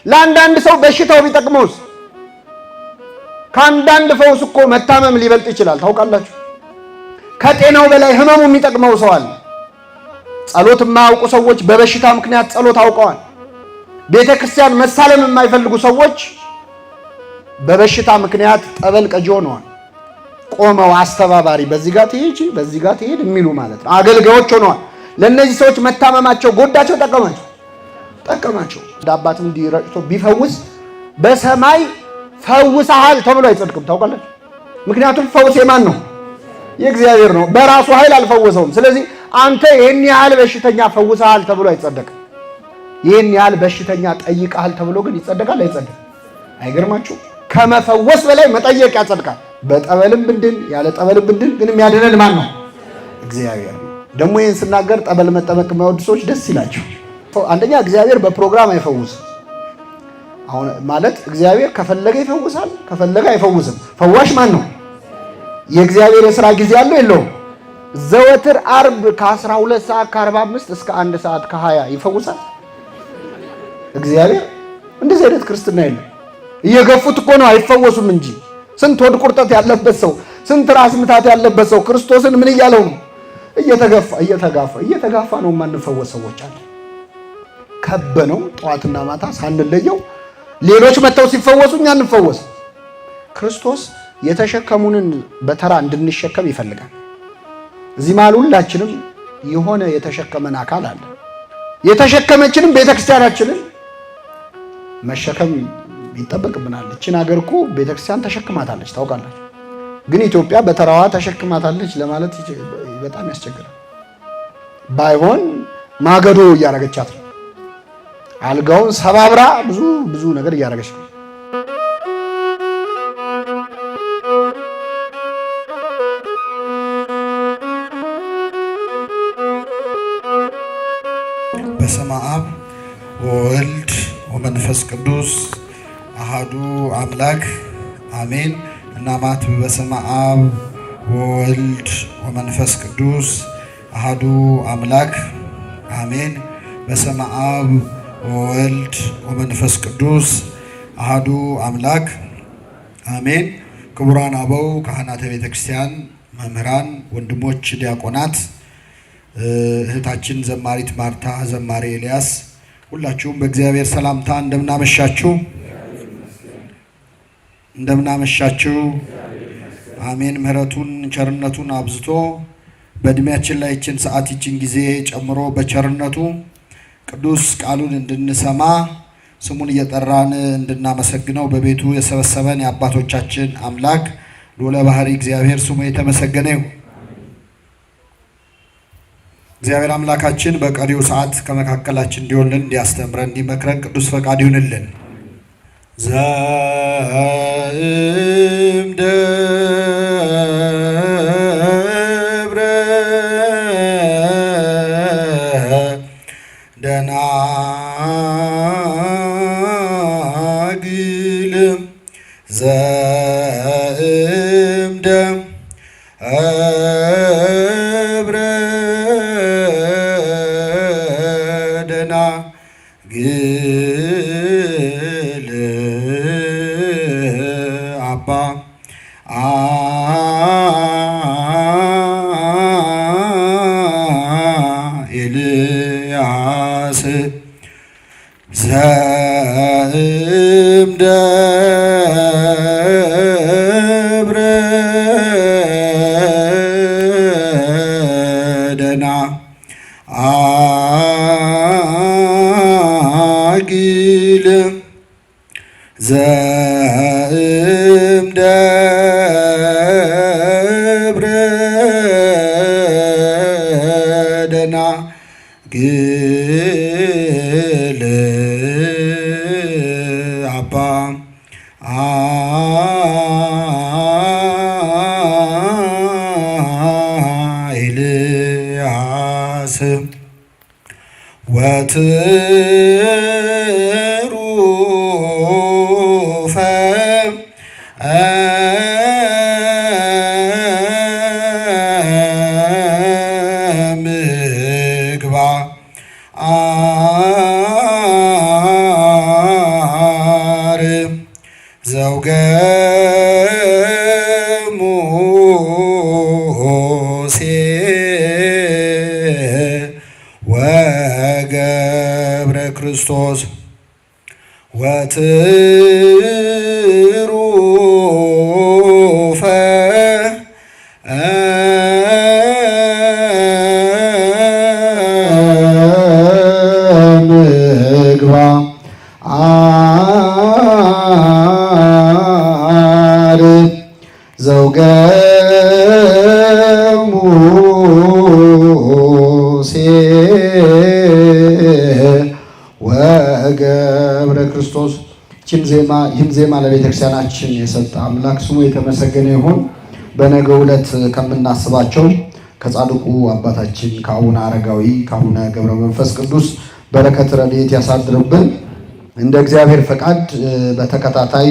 ለአንዳንድ ሰው በሽታው ቢጠቅመውስ? ከአንዳንድ ፈውስ እኮ መታመም ሊበልጥ ይችላል። ታውቃላችሁ? ከጤናው በላይ ህመሙ የሚጠቅመው ሰው አለ። ጸሎት የማያውቁ ሰዎች በበሽታ ምክንያት ጸሎት አውቀዋል። ቤተ ክርስቲያን መሳለም የማይፈልጉ ሰዎች በበሽታ ምክንያት ጠበል ቀጂ ሆነዋል። ቆመው አስተባባሪ በዚህ ጋር ትሄጂ በዚህ ጋር ትሄድ የሚሉ ማለት ነው አገልጋዮች ሆነዋል። ለእነዚህ ሰዎች መታመማቸው ጎዳቸው ጠቀማቸው? ጠቀማቸው። ዳባትም እንዲረጭቶ ቢፈውስ በሰማይ ፈውሰሃል ተብሎ አይጸድቅም። ታውቃላችሁ? ምክንያቱም ፈውስ የማን ነው? የእግዚአብሔር ነው። በራሱ ኃይል አልፈወሰውም። ስለዚህ አንተ ይህን ያህል በሽተኛ ፈውሰሃል ተብሎ አይጸደቅም። ይህን ያህል በሽተኛ ጠይቀሃል ተብሎ ግን ይጸደቃል? አይጸደቅም? አይገርማችሁ? ከመፈወስ በላይ መጠየቅ ያጸድቃል። በጠበልም ብንድን ያለ ጠበልም ብንድን ግን የሚያድነን ማን ነው? እግዚአብሔር ነው። ደግሞ ይህን ስናገር ጠበል መጠመቅ የማይወዱ ሰዎች ደስ ይላቸው። አንደኛ እግዚአብሔር በፕሮግራም አይፈውስም። አሁን ማለት እግዚአብሔር ከፈለገ ይፈውሳል፣ ከፈለገ አይፈውስም። ፈዋሽ ማን ነው? የእግዚአብሔር የሥራ ጊዜ አለው የለውም? ዘወትር አርብ ከ12 ሰዓት ከ45 እስከ 1 ሰዓት ከ20 ይፈውሳል እግዚአብሔር። እንደዚህ አይነት ክርስትና የለም። እየገፉት እኮ ነው አይፈወሱም እንጂ። ስንት ሆድ ቁርጠት ያለበት ሰው፣ ስንት ራስ ምታት ያለበት ሰው ክርስቶስን ምን እያለው ነው? እየተጋፋ ነው የማንፈወስ ሰዎች አለ። ከበነው ጠዋትና ማታ ሳንለየው ሌሎች መተው ሲፈወሱ እኛ እንፈወስ። ክርስቶስ የተሸከሙንን በተራ እንድንሸከም ይፈልጋል። እዚህ መሃል ሁላችንም የሆነ የተሸከመን አካል አለ። የተሸከመችንም ቤተክርስቲያናችንን መሸከም ይጠበቅብናል። እችን ሀገር እኮ ቤተክርስቲያን ተሸክማታለች ታውቃላችሁ። ግን ኢትዮጵያ በተራዋ ተሸክማታለች ለማለት በጣም ያስቸግራል። ባይሆን ማገዶ እያረገቻት ነው። አልጋውን ሰባብራ ብዙ ነገር እያረገች ነው። በስመ አብ ወወልድ ወመንፈስ ቅዱስ አሃዱ አምላክ አሜን። እናማት በስመ አብ ወወልድ ወመንፈስ ቅዱስ አሃዱ አምላክ አሜን። በስመ አብ ወወልድ ወመንፈስ ቅዱስ አሃዱ አምላክ አሜን። ክቡራን አበው ካህናተ ቤተ ክርስቲያን፣ መምህራን፣ ወንድሞች ዲያቆናት፣ እህታችን ዘማሪት ማርታ፣ ዘማሪ ኤልያስ፣ ሁላችሁም በእግዚአብሔር ሰላምታ እንደምናመሻችሁ እንደምናመሻችሁ። አሜን። ምሕረቱን ቸርነቱን አብዝቶ በእድሜያችን ላይ ይችን ሰዓት ይችን ጊዜ ጨምሮ በቸርነቱ ቅዱስ ቃሉን እንድንሰማ ስሙን እየጠራን እንድናመሰግነው በቤቱ የሰበሰበን የአባቶቻችን አምላክ ልዑለ ባሕርይ እግዚአብሔር ስሙ የተመሰገነ ይሁን። እግዚአብሔር አምላካችን በቀሪው ሰዓት ከመካከላችን እንዲሆንልን፣ እንዲያስተምረን፣ እንዲመክረን ቅዱስ ፈቃድ ይሁንልን። ዘእምደ ደናግል ዘእምደ ደናግል አባ ኤልያስ ዘእምደብረ ደናግል ዘእምደብረ ደናግል አባ ኤልያስ ወትሩፈ ምግባ ዘውገ ሙሴ ወገብረ ክርስቶስ ወትሩፈ ምግባር ዘውገ ሙሴ ወገብረ ክርስቶስ። ይህን ዜማ ለቤተ ክርስቲያናችን የሰጠ አምላክ ስሙ የተመሰገነ ይሁን። በነገው ዕለት ከምናስባቸው ከጻድቁ አባታችን ከአቡነ አረጋዊ ከአቡነ ገብረ መንፈስ ቅዱስ በረከት ረድኤት ያሳድርብን። እንደ እግዚአብሔር ፈቃድ በተከታታይ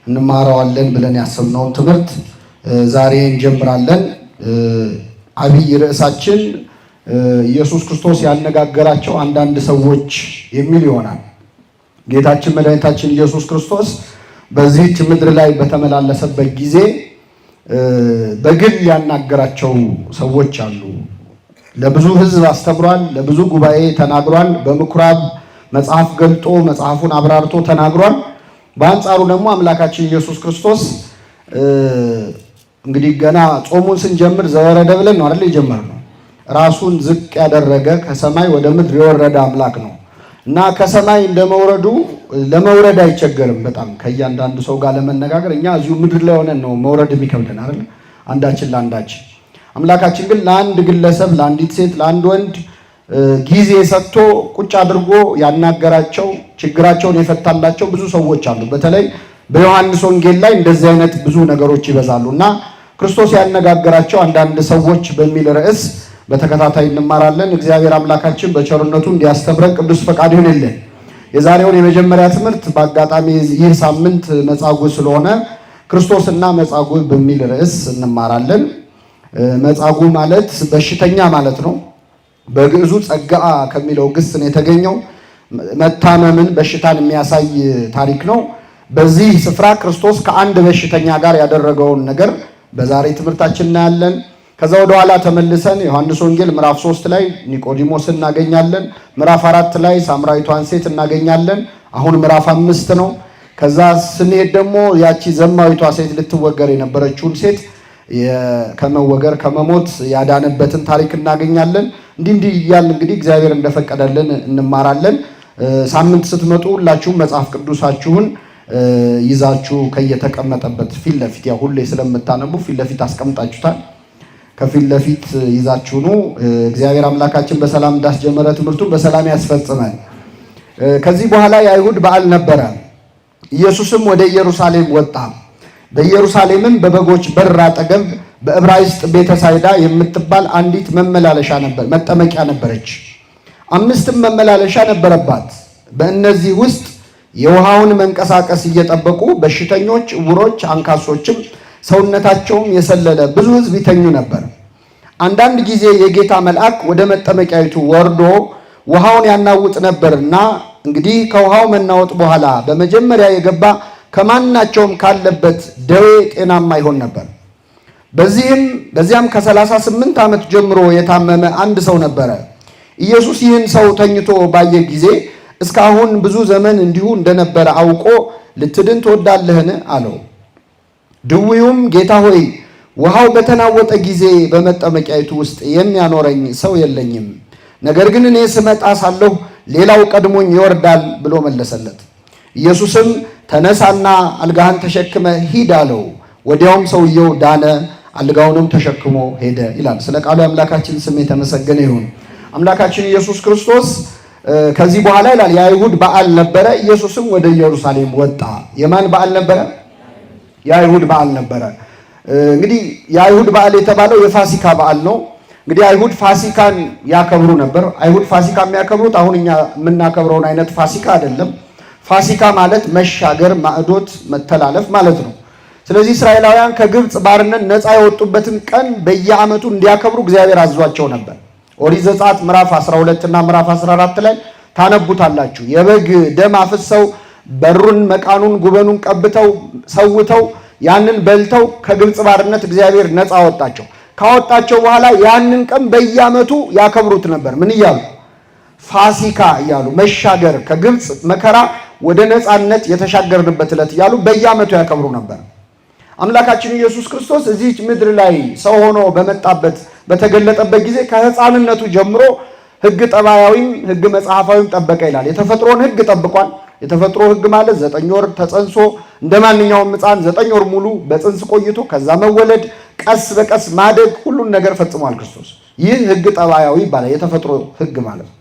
እንማረዋለን ብለን ያሰብነውን ትምህርት ዛሬ እንጀምራለን። አብይ ርዕሳችን ኢየሱስ ክርስቶስ ያነጋገራቸው አንዳንድ ሰዎች የሚል ይሆናል። ጌታችን መድኃኒታችን ኢየሱስ ክርስቶስ በዚህች ምድር ላይ በተመላለሰበት ጊዜ በግል ያናገራቸው ሰዎች አሉ። ለብዙ ሕዝብ አስተምሯል። ለብዙ ጉባኤ ተናግሯል። በምኩራብ መጽሐፍ ገልጦ መጽሐፉን አብራርቶ ተናግሯል። በአንጻሩ ደግሞ አምላካችን ኢየሱስ ክርስቶስ እንግዲህ ገና ጾሙን ስንጀምር ዘወረደ ብለን ነው አይደል የጀመርነው። ራሱን ዝቅ ያደረገ ከሰማይ ወደ ምድር የወረደ አምላክ ነው እና ከሰማይ እንደመውረዱ ለመውረድ አይቸገርም። በጣም ከእያንዳንዱ ሰው ጋር ለመነጋገር እኛ እዚሁ ምድር ላይ ሆነን ነው መውረድ የሚከብደን አይደል? አንዳችን ለአንዳችን። አምላካችን ግን ለአንድ ግለሰብ፣ ለአንዲት ሴት፣ ለአንድ ወንድ ጊዜ ሰጥቶ ቁጭ አድርጎ ያናገራቸው ችግራቸውን የፈታላቸው ብዙ ሰዎች አሉ። በተለይ በዮሐንስ ወንጌል ላይ እንደዚህ አይነት ብዙ ነገሮች ይበዛሉ እና ክርስቶስ ያነጋገራቸው አንዳንድ ሰዎች በሚል ርዕስ በተከታታይ እንማራለን። እግዚአብሔር አምላካችን በቸርነቱ እንዲያስተምረን ቅዱስ ፈቃድ ይሁንልን። የዛሬውን የመጀመሪያ ትምህርት በአጋጣሚ ይህ ሳምንት መጻጉዕ ስለሆነ ክርስቶስና መጻጉዕ በሚል ርዕስ እንማራለን። መጻጉዕ ማለት በሽተኛ ማለት ነው። በግዕዙ ጸጋአ ከሚለው ግስ ነው የተገኘው። መታመምን፣ በሽታን የሚያሳይ ታሪክ ነው። በዚህ ስፍራ ክርስቶስ ከአንድ በሽተኛ ጋር ያደረገውን ነገር በዛሬ ትምህርታችን እናያለን። ከዛ ወደ ኋላ ተመልሰን ዮሐንስ ወንጌል ምዕራፍ 3 ላይ ኒቆዲሞስን እናገኛለን። ምዕራፍ 4 ላይ ሳምራዊቷን ሴት እናገኛለን። አሁን ምዕራፍ 5 ነው። ከዛ ስንሄድ ደግሞ ያቺ ዘማዊቷ ሴት ልትወገር የነበረችውን ሴት ከመወገር ከመሞት ያዳነበትን ታሪክ እናገኛለን። እንዲህ እያልን እንግዲህ እግዚአብሔር እንደፈቀደልን እንማራለን። ሳምንት ስትመጡ ሁላችሁም መጽሐፍ ቅዱሳችሁን ይዛችሁ ከየተቀመጠበት ፊት ለፊት ያው ሁሌ ስለምታነቡ ፊት ለፊት አስቀምጣችሁታል። ከፊት ለፊት ይዛችሁ ነው። እግዚአብሔር አምላካችን በሰላም እንዳስጀመረ ትምህርቱን በሰላም ያስፈጽመን። ከዚህ በኋላ የአይሁድ በዓል ነበረ። ኢየሱስም ወደ ኢየሩሳሌም ወጣ። በኢየሩሳሌምም በበጎች በር አጠገብ በዕብራይስጥ ቤተሳይዳ የምትባል አንዲት መጠመቂያ ነበረች። 5 መመላለሻ ነበረባት። በእነዚህ ውስጥ የውሃውን መንቀሳቀስ እየጠበቁ በሽተኞች፣ ዕውሮች፣ አንካሶችም ሰውነታቸውም የሰለለ ብዙ ሕዝብ ይተኙ ነበር። አንዳንድ ጊዜ የጌታ መልአክ ወደ መጠመቂያይቱ ወርዶ ውሃውን ያናውጥ ነበርና እንግዲህ ከውሃው መናወጥ በኋላ በመጀመሪያ የገባ ከማናቸውም ካለበት ደዌ ጤናማ ይሆን ነበር። በዚያም ከ38 ዓመት ጀምሮ የታመመ አንድ ሰው ነበረ። ኢየሱስ ይህን ሰው ተኝቶ ባየ ጊዜ እስካሁን ብዙ ዘመን እንዲሁ እንደነበረ አውቆ ልትድን ትወዳለህን? አለው። ድውዩም ጌታ ሆይ ውሃው በተናወጠ ጊዜ በመጠመቂያይቱ ውስጥ የሚያኖረኝ ሰው የለኝም፣ ነገር ግን እኔ ስመጣ ሳለሁ ሌላው ቀድሞኝ ይወርዳል ብሎ መለሰለት። ኢየሱስም ተነሳና አልጋህን ተሸክመ ሂድ አለው። ወዲያውም ሰውየው ዳነ፣ አልጋውንም ተሸክሞ ሄደ ይላል። ስለ ቃሉ አምላካችን ስም የተመሰገነ ይሁን። አምላካችን ኢየሱስ ክርስቶስ ከዚህ በኋላ ይላል የአይሁድ በዓል ነበረ። ኢየሱስም ወደ ኢየሩሳሌም ወጣ። የማን በዓል ነበረ? የአይሁድ በዓል ነበረ። እንግዲህ የአይሁድ በዓል የተባለው የፋሲካ በዓል ነው። እንግዲህ አይሁድ ፋሲካን ያከብሩ ነበር። አይሁድ ፋሲካ የሚያከብሩት አሁን እኛ የምናከብረውን አይነት ፋሲካ አይደለም። ፋሲካ ማለት መሻገር፣ ማዕዶት፣ መተላለፍ ማለት ነው። ስለዚህ እስራኤላውያን ከግብፅ ባርነት ነፃ የወጡበትን ቀን በየዓመቱ እንዲያከብሩ እግዚአብሔር አዟቸው ነበር። ኦሪት ዘጸአት ምዕራፍ 12 እና ምዕራፍ 14 ላይ ታነቡታላችሁ። የበግ ደም አፍሰው በሩን መቃኑን ጉበኑን ቀብተው ሰውተው ያንን በልተው ከግብፅ ባርነት እግዚአብሔር ነፃ አወጣቸው። ካወጣቸው በኋላ ያንን ቀን በየዓመቱ ያከብሩት ነበር። ምን እያሉ? ፋሲካ እያሉ መሻገር ከግብፅ መከራ ወደ ነፃነት የተሻገርንበት ዕለት እያሉ በየዓመቱ ያከብሩ ነበር። አምላካችን ኢየሱስ ክርስቶስ እዚህ ምድር ላይ ሰው ሆኖ በመጣበት በተገለጠበት ጊዜ ከሕፃንነቱ ጀምሮ ሕግ ጠባያዊም ሕግ መጽሐፋዊም ጠበቀ ይላል። የተፈጥሮን ሕግ ጠብቋል። የተፈጥሮ ሕግ ማለት 9 ወር ተጸንሶ እንደማንኛውም ሕፃን 9 ወር ሙሉ በጽንስ ቆይቶ ከዛ መወለድ፣ ቀስ በቀስ ማደግ፣ ሁሉን ነገር ፈጽሟል ክርስቶስ። ይህ ሕግ ጠባያዊ ይባላል፣ የተፈጥሮ ሕግ ማለት ነው።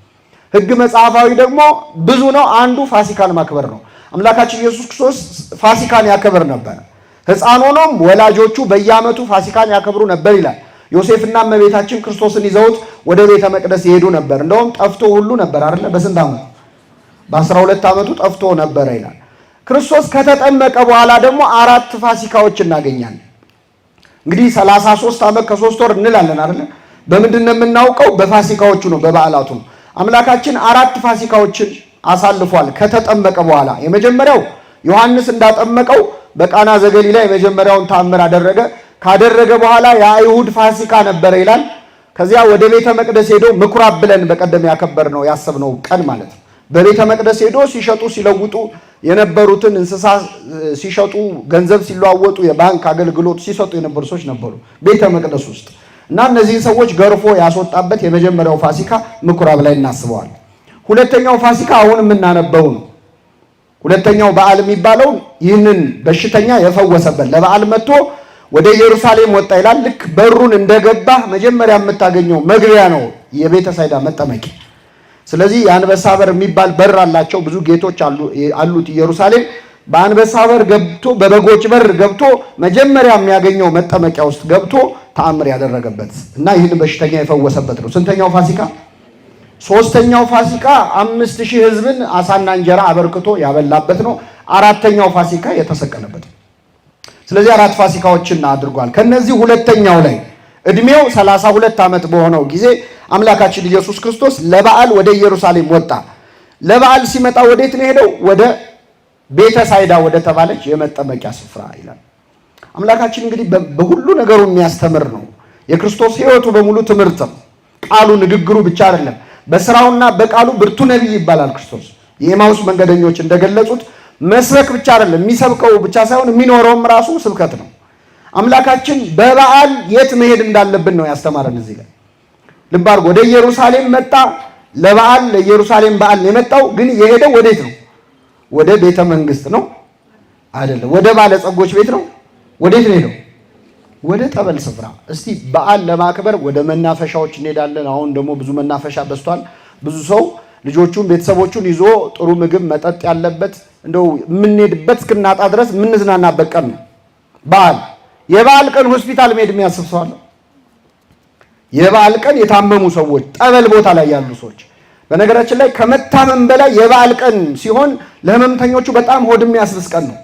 ሕግ መጽሐፋዊ ደግሞ ብዙ ነው። አንዱ ፋሲካን ማክበር ነው። አምላካችን ኢየሱስ ክርስቶስ ፋሲካን ያከብር ነበር። ሕፃን ሆኖም ወላጆቹ በየዓመቱ ፋሲካን ያከብሩ ነበር ይላል። ዮሴፍና እመቤታችን ክርስቶስን ይዘውት ወደ ቤተ መቅደስ ይሄዱ ነበር። እንደውም ጠፍቶ ሁሉ ነበር አይደለ? በስንት ዓመቱ? በ12 ዓመቱ ጠፍቶ ነበረ ይላል። ክርስቶስ ከተጠመቀ በኋላ ደግሞ 4 ፋሲካዎች እናገኛለን። እንግዲህ 33 ዓመት ከ3 ወር እንላለን አይደለ? በምንድን ነው የምናውቀው? በፋሲካዎቹ ነው፣ በበዓላቱ ነው። አምላካችን 4 ፋሲካዎችን አሳልፏል ከተጠመቀ በኋላ። የመጀመሪያው ዮሐንስ እንዳጠመቀው በቃና ዘገሊላ የመጀመሪያውን ተአምር አደረገ። ካደረገ በኋላ የአይሁድ ፋሲካ ነበረ ይላል። ከዚያ ወደ ቤተ መቅደስ ሄዶ ምኩራብ ብለን በቀደም ያከበርነው ያሰብነው ቀን ማለት ነው። በቤተ መቅደስ ሄዶ ሲሸጡ ሲለውጡ የነበሩትን እንስሳ ሲሸጡ ገንዘብ ሲለዋወጡ የባንክ አገልግሎት ሲሰጡ የነበሩ ሰዎች ነበሩ ቤተ መቅደስ ውስጥ እና እነዚህን ሰዎች ገርፎ ያስወጣበት የመጀመሪያው ፋሲካ ምኩራብ ላይ እናስበዋል። ሁለተኛው ፋሲካ አሁን የምናነበው ነው። ሁለተኛው በዓል የሚባለው ይህንን በሽተኛ የፈወሰበት ለበዓል መጥቶ ወደ ኢየሩሳሌም ወጣ ይላል። ልክ በሩን እንደገባ መጀመሪያ የምታገኘው መግቢያ ነው የቤተ ሳይዳ መጠመቂያ። ስለዚህ የአንበሳ በር የሚባል በር አላቸው። ብዙ ጌቶች አሉት ኢየሩሳሌም። በአንበሳ በር ገብቶ በበጎች በር ገብቶ መጀመሪያ የሚያገኘው መጠመቂያ ውስጥ ገብቶ ተአምር ያደረገበት እና ይህን በሽተኛ የፈወሰበት ነው። ስንተኛው ፋሲካ? ሶስተኛው ፋሲካ 5000 ሕዝብን አሳና እንጀራ አበርክቶ ያበላበት ነው። አራተኛው ፋሲካ የተሰቀለበት ነው። ስለዚህ 4 ፋሲካዎችን አድርጓል። ከነዚህ ሁለተኛው ላይ እድሜው 32 ዓመት በሆነው ጊዜ አምላካችን ኢየሱስ ክርስቶስ ለበዓል ወደ ኢየሩሳሌም ወጣ። ለበዓል ሲመጣ ወዴት ነው ሄደው? ወደ ቤተ ሳይዳ ወደ ተባለች የመጠመቂያ ስፍራ ይላል። አምላካችን እንግዲህ በሁሉ ነገሩ የሚያስተምር ነው። የክርስቶስ ሕይወቱ በሙሉ ትምህርት ነው። ቃሉ ንግግሩ ብቻ አይደለም። በስራውና በቃሉ ብርቱ ነቢይ ይባላል ክርስቶስ። የኤማውስ መንገደኞች እንደገለጹት መስበክ ብቻ አይደለም፣ የሚሰብከው ብቻ ሳይሆን የሚኖረውም ራሱ ስብከት ነው። አምላካችን በበዓል የት መሄድ እንዳለብን ነው ያስተማረን። እዚህ ላይ ልብ አድርጎ ወደ ኢየሩሳሌም መጣ። ለበዓል ለኢየሩሳሌም በዓል ነው የመጣው። ግን የሄደው ወዴት ነው? ወደ ቤተ መንግስት ነው አይደለም። ወደ ባለጸጎች ቤት ነው። ወዴት ነው ሄደው? ወደ ጠበል ስፍራ። እስቲ በዓል ለማክበር ወደ መናፈሻዎች እንሄዳለን። አሁን ደግሞ ብዙ መናፈሻ በዝቷል። ብዙ ሰው ልጆቹን ቤተሰቦቹን ይዞ ጥሩ ምግብ መጠጥ ያለበት እንደው የምንሄድበት እስክናጣ ድረስ የምንዝናናበት ቀን ነው በዓል። የበዓል ቀን ሆስፒታል መሄድ የሚያስብ ሰው አለ? የበዓል ቀን የታመሙ ሰዎች፣ ጠበል ቦታ ላይ ያሉ ሰዎች። በነገራችን ላይ ከመታመም በላይ የበዓል ቀን ሲሆን ለህመምተኞቹ በጣም ሆድ የሚያስብስ ቀን ነው።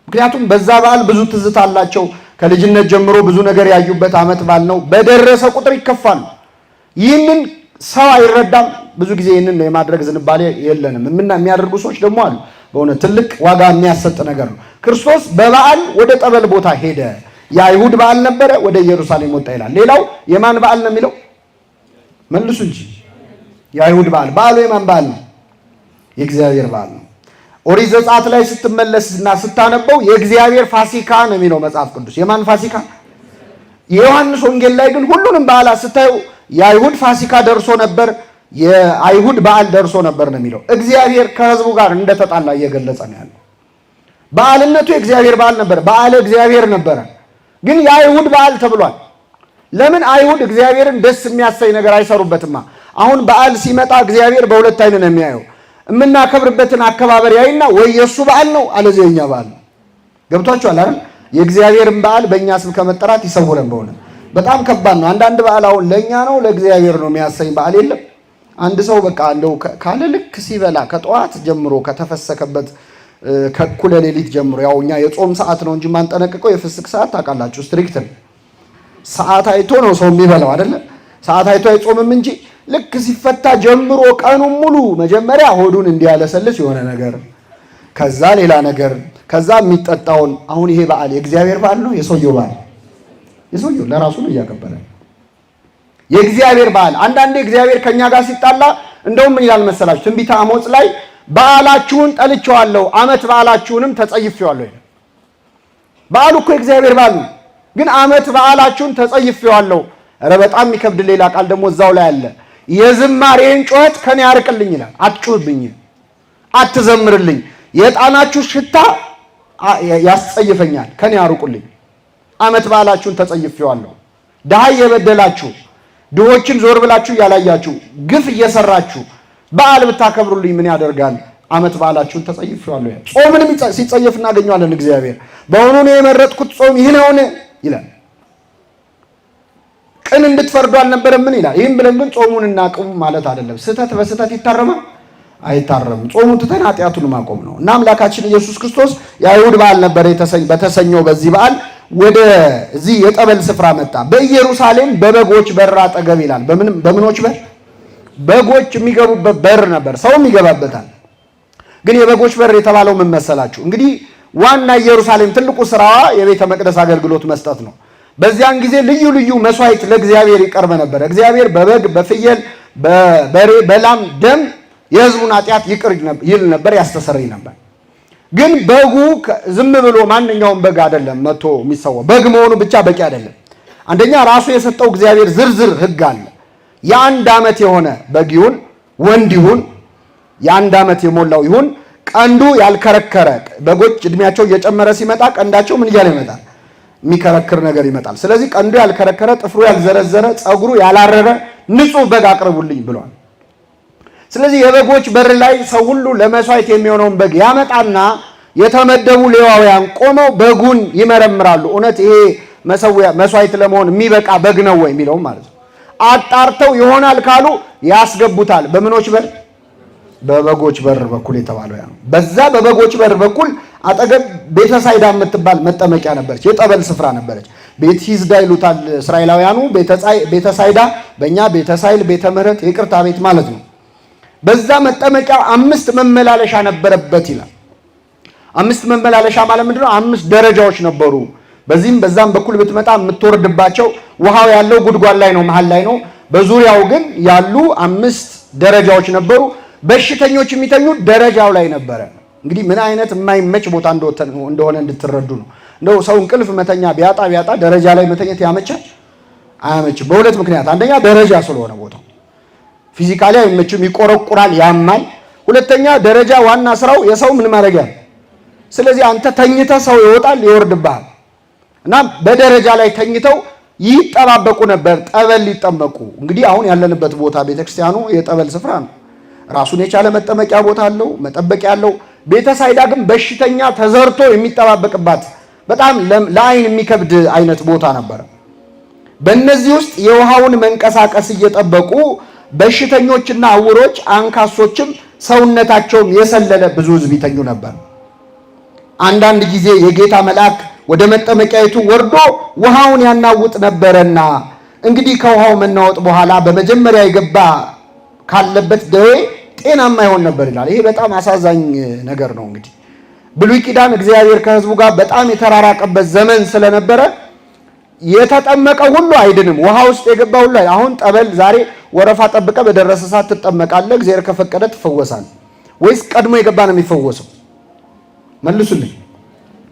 ምክንያቱም በዛ በዓል ብዙ ትዝታ አላቸው። ከልጅነት ጀምሮ ብዙ ነገር ያዩበት ዓመት በዓል ነው። በደረሰ ቁጥር ይከፋሉ። ይህንን ሰው አይረዳም። ብዙ ጊዜ ይህንን የማድረግ ዝንባሌ የለንም። የሚያደርጉ ሰዎች ደግሞ አሉ። በእውነት ትልቅ ዋጋ የሚያሰጥ ነገር ነው። ክርስቶስ በበዓል ወደ ጠበል ቦታ ሄደ። የአይሁድ በዓል ነበረ፣ ወደ ኢየሩሳሌም ወጣ ይላል። ሌላው የማን በዓል ነው የሚለው? መልሱ እንጂ። የአይሁድ በዓል። በዓሉ የማን በዓል ነው? የእግዚአብሔር በዓል ነው። ኦሪት ዘጸአት ላይ ስትመለስና ስታነበው የእግዚአብሔር ፋሲካ ነው የሚለው መጽሐፍ ቅዱስ። የማን ፋሲካ? የዮሐንስ ወንጌል ላይ ግን ሁሉንም በዓላት ስታዩ የአይሁድ ፋሲካ ደርሶ ነበር፣ የአይሁድ በዓል ደርሶ ነበር ነው የሚለው። እግዚአብሔር ከሕዝቡ ጋር እንደተጣላ እየገለጸ ነው ያለው። በዓልነቱ የእግዚአብሔር በዓል ነበር፣ በዓለ እግዚአብሔር ነበረ። ግን የአይሁድ በዓል ተብሏል። ለምን? አይሁድ እግዚአብሔርን ደስ የሚያሰኝ ነገር አይሰሩበትማ። አሁን በዓል ሲመጣ እግዚአብሔር በሁለት አይን ነው የሚያየው። የምናከብርበትን አከባበር ያይና ወይ የእሱ በዓል ነው አለዚያ የኛ በዓል ነው። ገብቷችኋል አይደል? የእግዚአብሔርን በዓል በእኛ ስም ከመጠራት ይሰውረን። በሆነ በጣም ከባድ ነው። አንዳንድ በዓል አሁን ለእኛ ነው ለእግዚአብሔር ነው የሚያሰኝ በዓል የለም። አንድ ሰው በቃ እንደው ካለ ልክ ሲበላ ከጠዋት ጀምሮ ከተፈሰከበት ከእኩለ ሌሊት ጀምሮ፣ ያው እኛ የጾም ሰዓት ነው እንጂ ማንጠነቅቀው የፍስክ ሰዓት ታውቃላችሁ፣ ስትሪክት ነው። ሰዓት አይቶ ነው ሰው የሚበላው አይደለ? ሰዓት አይቶ አይጾምም እንጂ ልክ ሲፈታ ጀምሮ ቀኑን ሙሉ መጀመሪያ ሆዱን እንዲያለሰልስ የሆነ ነገር፣ ከዛ ሌላ ነገር፣ ከዛ የሚጠጣውን። አሁን ይሄ በዓል የእግዚአብሔር በዓል ነው የሰውየው በዓል? የሰውየው ለራሱ ነው እያከበረ የእግዚአብሔር በዓል። አንዳንዴ እግዚአብሔር ከኛ ጋር ሲጣላ እንደውም ምን ይላል መሰላችሁ? ትንቢተ አሞጽ ላይ በዓላችሁን ጠልቼዋለሁ፣ ዓመት በዓላችሁንም ተጸይፌዋለሁ ይላል። በዓሉ እኮ የእግዚአብሔር በዓል ነው፣ ግን ዓመት በዓላችሁን ተጸይፌዋለሁ። ኧረ በጣም የሚከብድ ሌላ ቃል ደግሞ እዛው ላይ አለ። የዝማሬን ጩኸት ከኔ ያርቅልኝ ይላል። አትጩህብኝ፣ አትዘምርልኝ፣ የዕጣናችሁ ሽታ ያስጸይፈኛል፣ ከኔ ያርቁልኝ። ዓመት በዓላችሁን ተጸይፌዋለሁ። ድሃ እየበደላችሁ ድሆችን ዞር ብላችሁ እያላያችሁ ግፍ እየሰራችሁ በዓል ብታከብሩልኝ ምን ያደርጋል? ዓመት በዓላችሁን ተጸይፌዋለሁ። ጾምንም ሲጸየፍ እናገኘዋለን። እግዚአብሔር በእውኑ እኔ የመረጥኩት ጾም ይህ ነውን ይላል። ቅን እንድትፈርዱ አልነበረም ምን ይላል? ይህም ብለን ግን ጾሙን እናቅሙ ማለት አይደለም። ስህተት በስህተት ይታረማል? አይታረምም። ጾሙ ትተን ኃጢአቱን ማቆም ነው። እና አምላካችን ኢየሱስ ክርስቶስ የአይሁድ በዓል ነበር በተሰኘው በዚህ በዓል ወደዚህ የጠበል ስፍራ መጣ። በኢየሩሳሌም በበጎች በር አጠገብ ይላል። በምኖች በር? በጎች የሚገቡበት በር ነበር፣ ሰውም ይገባበታል። ግን የበጎች በር የተባለው ምን መሰላችሁ? እንግዲህ ዋና ኢየሩሳሌም ትልቁ ስራዋ የቤተ መቅደስ አገልግሎት መስጠት ነው። በዚያን ጊዜ ልዩ ልዩ መስዋዕት ለእግዚአብሔር ይቀርብ ነበር። እግዚአብሔር በበግ በፍየል በበሬ በላም ደም የሕዝቡን ኃጢአት ይቅር ይል ነበር፣ ያስተሰርይ ነበር። ግን በጉ ዝም ብሎ ማንኛውም በግ አይደለም መጥቶ የሚሰዋው። በግ መሆኑ ብቻ በቂ አይደለም። አንደኛ ራሱ የሰጠው እግዚአብሔር ዝርዝር ሕግ አለ። የአንድ ዓመት የሆነ በግ ይሁን ወንድ ይሁን የአንድ ዓመት የሞላው ይሁን ቀንዱ ያልከረከረ በጎች እድሜያቸው እየጨመረ ሲመጣ ቀንዳቸው ምን እያለ ይመጣል? የሚከረክር ነገር ይመጣል። ስለዚህ ቀንዱ ያልከረከረ፣ ጥፍሩ ያልዘረዘረ፣ ፀጉሩ ያላረረ ንጹሕ በግ አቅርቡልኝ ብሏል። ስለዚህ የበጎች በር ላይ ሰው ሁሉ ለመስዋዕት የሚሆነውን በግ ያመጣና የተመደቡ ሌዋውያን ቆመው በጉን ይመረምራሉ። እውነት ይሄ መስዋዕት ለመሆን የሚበቃ በግ ነው ወይ የሚለውም ማለት ነው። አጣርተው ይሆናል ካሉ ያስገቡታል። በምኖች በር? በበጎች በር በኩል የተባለው ያ ነው። በዛ በበጎች በር በኩል አጠገብ ቤተሳይዳ የምትባል መጠመቂያ ነበረች፣ የጠበል ስፍራ ነበረች። ቤት ሂዝዳ ይሉታል እስራኤላውያኑ። ቤተሳይዳ በእኛ ቤተሳይል፣ ቤተ ምሕረት፣ የይቅርታ ቤት ማለት ነው። በዛ መጠመቂያ 5 መመላለሻ ነበረበት ይላል። 5 መመላለሻ ማለት ምንድነው? 5 ደረጃዎች ነበሩ። በዚህም በዛም በኩል ብትመጣ የምትወርድባቸው፣ ውሃው ያለው ጉድጓድ ላይ ነው፣ መሃል ላይ ነው። በዙሪያው ግን ያሉ 5 ደረጃዎች ነበሩ። በሽተኞች የሚተኙ ደረጃው ላይ ነበረ። እንግዲህ ምን አይነት የማይመች ቦታ እንደሆነ እንድትረዱ ነው። እንደው ሰው እንቅልፍ መተኛ ቢያጣ ደረጃ ላይ መተኘት ያመቻል? አያመችም። በሁለት ምክንያት። አንደኛ ደረጃ ስለሆነ ቦታው ፊዚካሊ አይመችም፣ ይቆረቁራል፣ ያማል። ሁለተኛ ደረጃ ዋና ስራው የሰው ምን ማድረጊያ ነው። ስለዚህ አንተ ተኝተህ ሰው ይወጣል ይወርድብሃል። እና በደረጃ ላይ ተኝተው ይጠባበቁ ነበር ጠበል ሊጠመቁ። እንግዲህ አሁን ያለንበት ቦታ ቤተክርስቲያኑ የጠበል ስፍራ ነው። ራሱን የቻለ መጠመቂያ ቦታ አለው፣ መጠበቂያ አለው። ቤተሳይዳ ግን በሽተኛ ተዘርቶ የሚጠባበቅባት በጣም ለአይን የሚከብድ አይነት ቦታ ነበር። በእነዚህ ውስጥ የውሃውን መንቀሳቀስ እየጠበቁ በሽተኞችና ዕውሮች አንካሶችም ሰውነታቸውም የሰለለ ብዙ ሕዝብ ይተኙ ነበር። አንዳንድ ጊዜ የጌታ መልአክ ወደ መጠመቂያይቱ ወርዶ ውሃውን ያናውጥ ነበረና እንግዲህ ከውሃው መናወጥ በኋላ በመጀመሪያ የገባ ካለበት ደዌ ጤናማ ይሆን ነበር ይላል። ይሄ በጣም አሳዛኝ ነገር ነው። እንግዲህ ብሉይ ኪዳን እግዚአብሔር ከሕዝቡ ጋር በጣም የተራራቀበት ዘመን ስለነበረ የተጠመቀ ሁሉ አይድንም። ውሃ ውስጥ የገባ ሁሉ አሁን ጠበል ዛሬ ወረፋ ጠብቀ በደረሰ ሰዓት ትጠመቃለህ፣ እግዚአብሔር ከፈቀደ ትፈወሳለህ። ወይስ ቀድሞ የገባ ነው የሚፈወሰው? መልሱልኝ።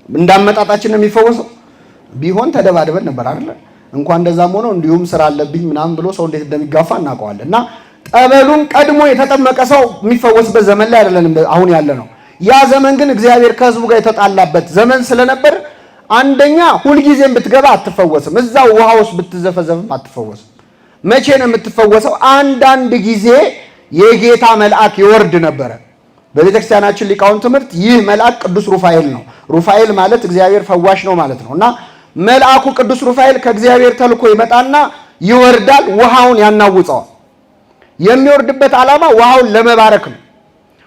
እንዳመጣጣችን ነው የሚፈወሰው? ቢሆን ተደባድበን ነበር አይደል? እንኳን እንደዛም ሆኖ እንዲሁም ስራ አለብኝ ምናምን ብሎ ሰው እንዴት እንደሚጋፋ እናውቀዋለን። እና ጠበሉን ቀድሞ የተጠመቀ ሰው የሚፈወስበት ዘመን ላይ አይደለንም አሁን ያለ ነው። ያ ዘመን ግን እግዚአብሔር ከሕዝቡ ጋር የተጣላበት ዘመን ስለነበር አንደኛ ሁልጊዜም ብትገባ አትፈወስም። እዛው ውሃ ውስጥ ብትዘፈዘፍም አትፈወስም። መቼ ነው የምትፈወሰው? አንዳንድ ጊዜ የጌታ መልአክ ይወርድ ነበረ። በቤተክርስቲያናችን ሊቃውንት ትምህርት ይህ መልአክ ቅዱስ ሩፋኤል ነው። ሩፋኤል ማለት እግዚአብሔር ፈዋሽ ነው ማለት ነው። እና መልአኩ ቅዱስ ሩፋኤል ከእግዚአብሔር ተልኮ ይመጣና ይወርዳል፣ ውሃውን ያናውጸዋል። የሚወርድበት ዓላማ ውሃውን ለመባረክ ነው።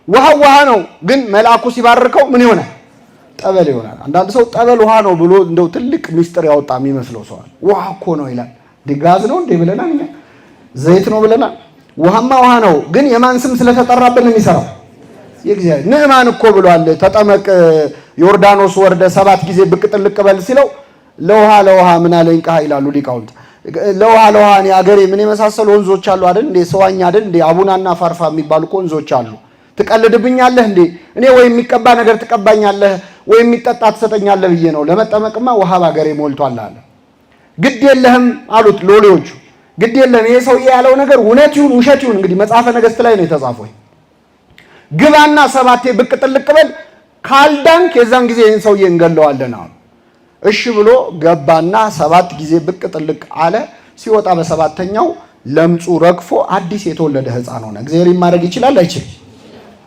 ውሃው ውሃ ነው፣ ግን መልአኩ ሲባርከው ምን ይሆናል? ጠበል ይሆናል። አንዳንድ ሰው ጠበል ውሃ ነው ብሎ እንደው ትልቅ ሚስጥር ያወጣ የሚመስለው ሰዋል። ውሃ እኮ ነው ይላል። ጋዝ ነው እንዴ ብለናል እኛ፣ ዘይት ነው ብለናል። ውሃማ ውሃ ነው፣ ግን የማን ስም ስለተጠራብን ነው የሚሰራው? የእግዚአብሔር ንዕማን እኮ ብሏል፣ ተጠመቅ ዮርዳኖስ ወርደ 7 ጊዜ ብቅ ጥልቅ በል ሲለው ለውሃ ምን አለኝ ቃ ይላሉ ሊቃውንት። ለውሃ እኔ አገሬ ምን የመሳሰሉ ወንዞች አሉ አይደል እንዴ? ሰዋኛ አይደል እንዴ? አቡናና ፋርፋ የሚባሉ ወንዞች አሉ። ትቀልድብኛለህ እንዴ? እኔ ወይ የሚቀባ ነገር ትቀባኛለህ ወይ የሚጠጣ ትሰጠኛለህ ብዬ ነው። ለመጠመቅማ ውሃ ባገሬ ሞልቷል አለ። ግድ የለህም አሉት ሎሌዎቹ። ግድ የለህም ይሄ ሰውዬ ያለው ነገር እውነት ይሁን ውሸት ይሁን እንግዲህ መጽሐፈ ነገሥት ላይ ነው የተጻፈው። ግባና 7 ብቅ ጥልቅ በል ካልዳንክ የዛን ጊዜ ይህን ሰውዬ እንገለዋለን አሉ። እሺ ብሎ ገባና 7 ጊዜ ብቅ ጥልቅ አለ። ሲወጣ በሰባተኛው ለምጹ ረግፎ አዲስ የተወለደ ሕፃን ሆነ። እግዚአብሔር ማድረግ ይችላል አይችልም?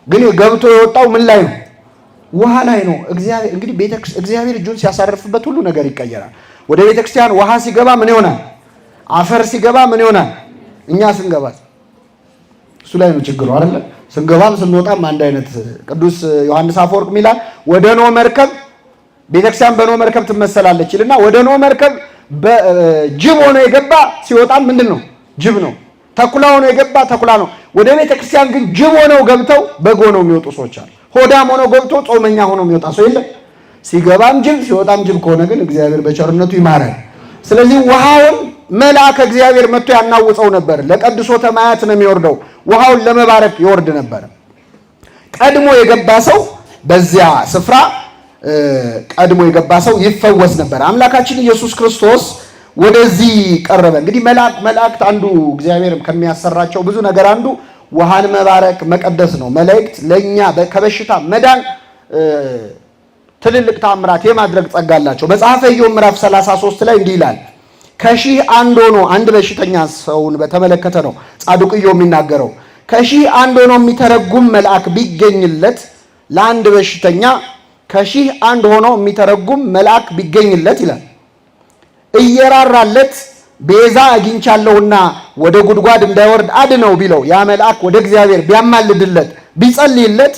ግን ገብቶ የወጣው ምን ላይ ነው? ውሃ ላይ ነው። እግዚአብሔር እንግዲህ እግዚአብሔር እጁን ሲያሳርፍበት ሁሉ ነገር ይቀየራል። ወደ ቤተክርስቲያን ውሃ ሲገባ ምን ይሆናል? አፈር ሲገባ ምን ይሆናል? እኛ ስንገባ እሱ ላይ ነው ችግሩ አይደለ? ስንገባም ስንወጣም አንድ አይነት። ቅዱስ ዮሐንስ አፈወርቅ ሚላል ወደ ኖህ መርከብ ቤተክርስቲያን በኖህ መርከብ ትመሰላለች ይልና ወደ ኖህ መርከብ ጅብ ሆኖ የገባ ሲወጣም ምንድን ነው? ጅብ ነው። ተኩላ ሆኖ የገባ ተኩላ ነው። ወደ ቤተክርስቲያን ግን ጅብ ሆነው ገብተው በግ ሆነው የሚወጡ ሰዎች አሉ። ሆዳም ሆኖ ገብቶ ጾመኛ ሆኖ የሚወጣ ሰው የለም። ሲገባም ጅብ ሲወጣም ጅብ ከሆነ ግን እግዚአብሔር በቸርነቱ ይማራል። ስለዚህ ውሃውን መልአከ እግዚአብሔር መጥቶ ያናውፀው ነበር። ለቀድሶተ ማያት ነው የሚወርደው። ውሃውን ለመባረክ ይወርድ ነበር። ቀድሞ የገባ ሰው በዚያ ስፍራ ቀድሞ የገባ ሰው ይፈወስ ነበር። አምላካችን ኢየሱስ ክርስቶስ ወደዚህ ቀረበ። እንግዲህ መላእክት አንዱ እግዚአብሔር ከሚያሰራቸው ብዙ ነገር አንዱ ውሃን መባረክ መቀደስ ነው። መላእክት ለኛ ከበሽታ መዳን ትልልቅ ተአምራት የማድረግ ጸጋ አላቸው። መጽሐፈ ኢዮብ ምዕራፍ 33 ላይ እንዲህ ይላል። ከሺህ አንድ ሆኖ አንድ በሽተኛ ሰውን በተመለከተ ነው ጻድቁ ኢዮብ የሚናገረው። ከሺህ አንድ ሆኖ የሚተረጉም መልአክ ቢገኝለት ለአንድ በሽተኛ ከሺህ አንድ ሆኖ የሚተረጉም መልአክ ቢገኝለት ይላል እየራራለት ቤዛ አግኝቻለሁና ወደ ጉድጓድ እንዳይወርድ አድነው ቢለው ያ መልአክ ወደ እግዚአብሔር ቢያማልድለት ቢጸልይለት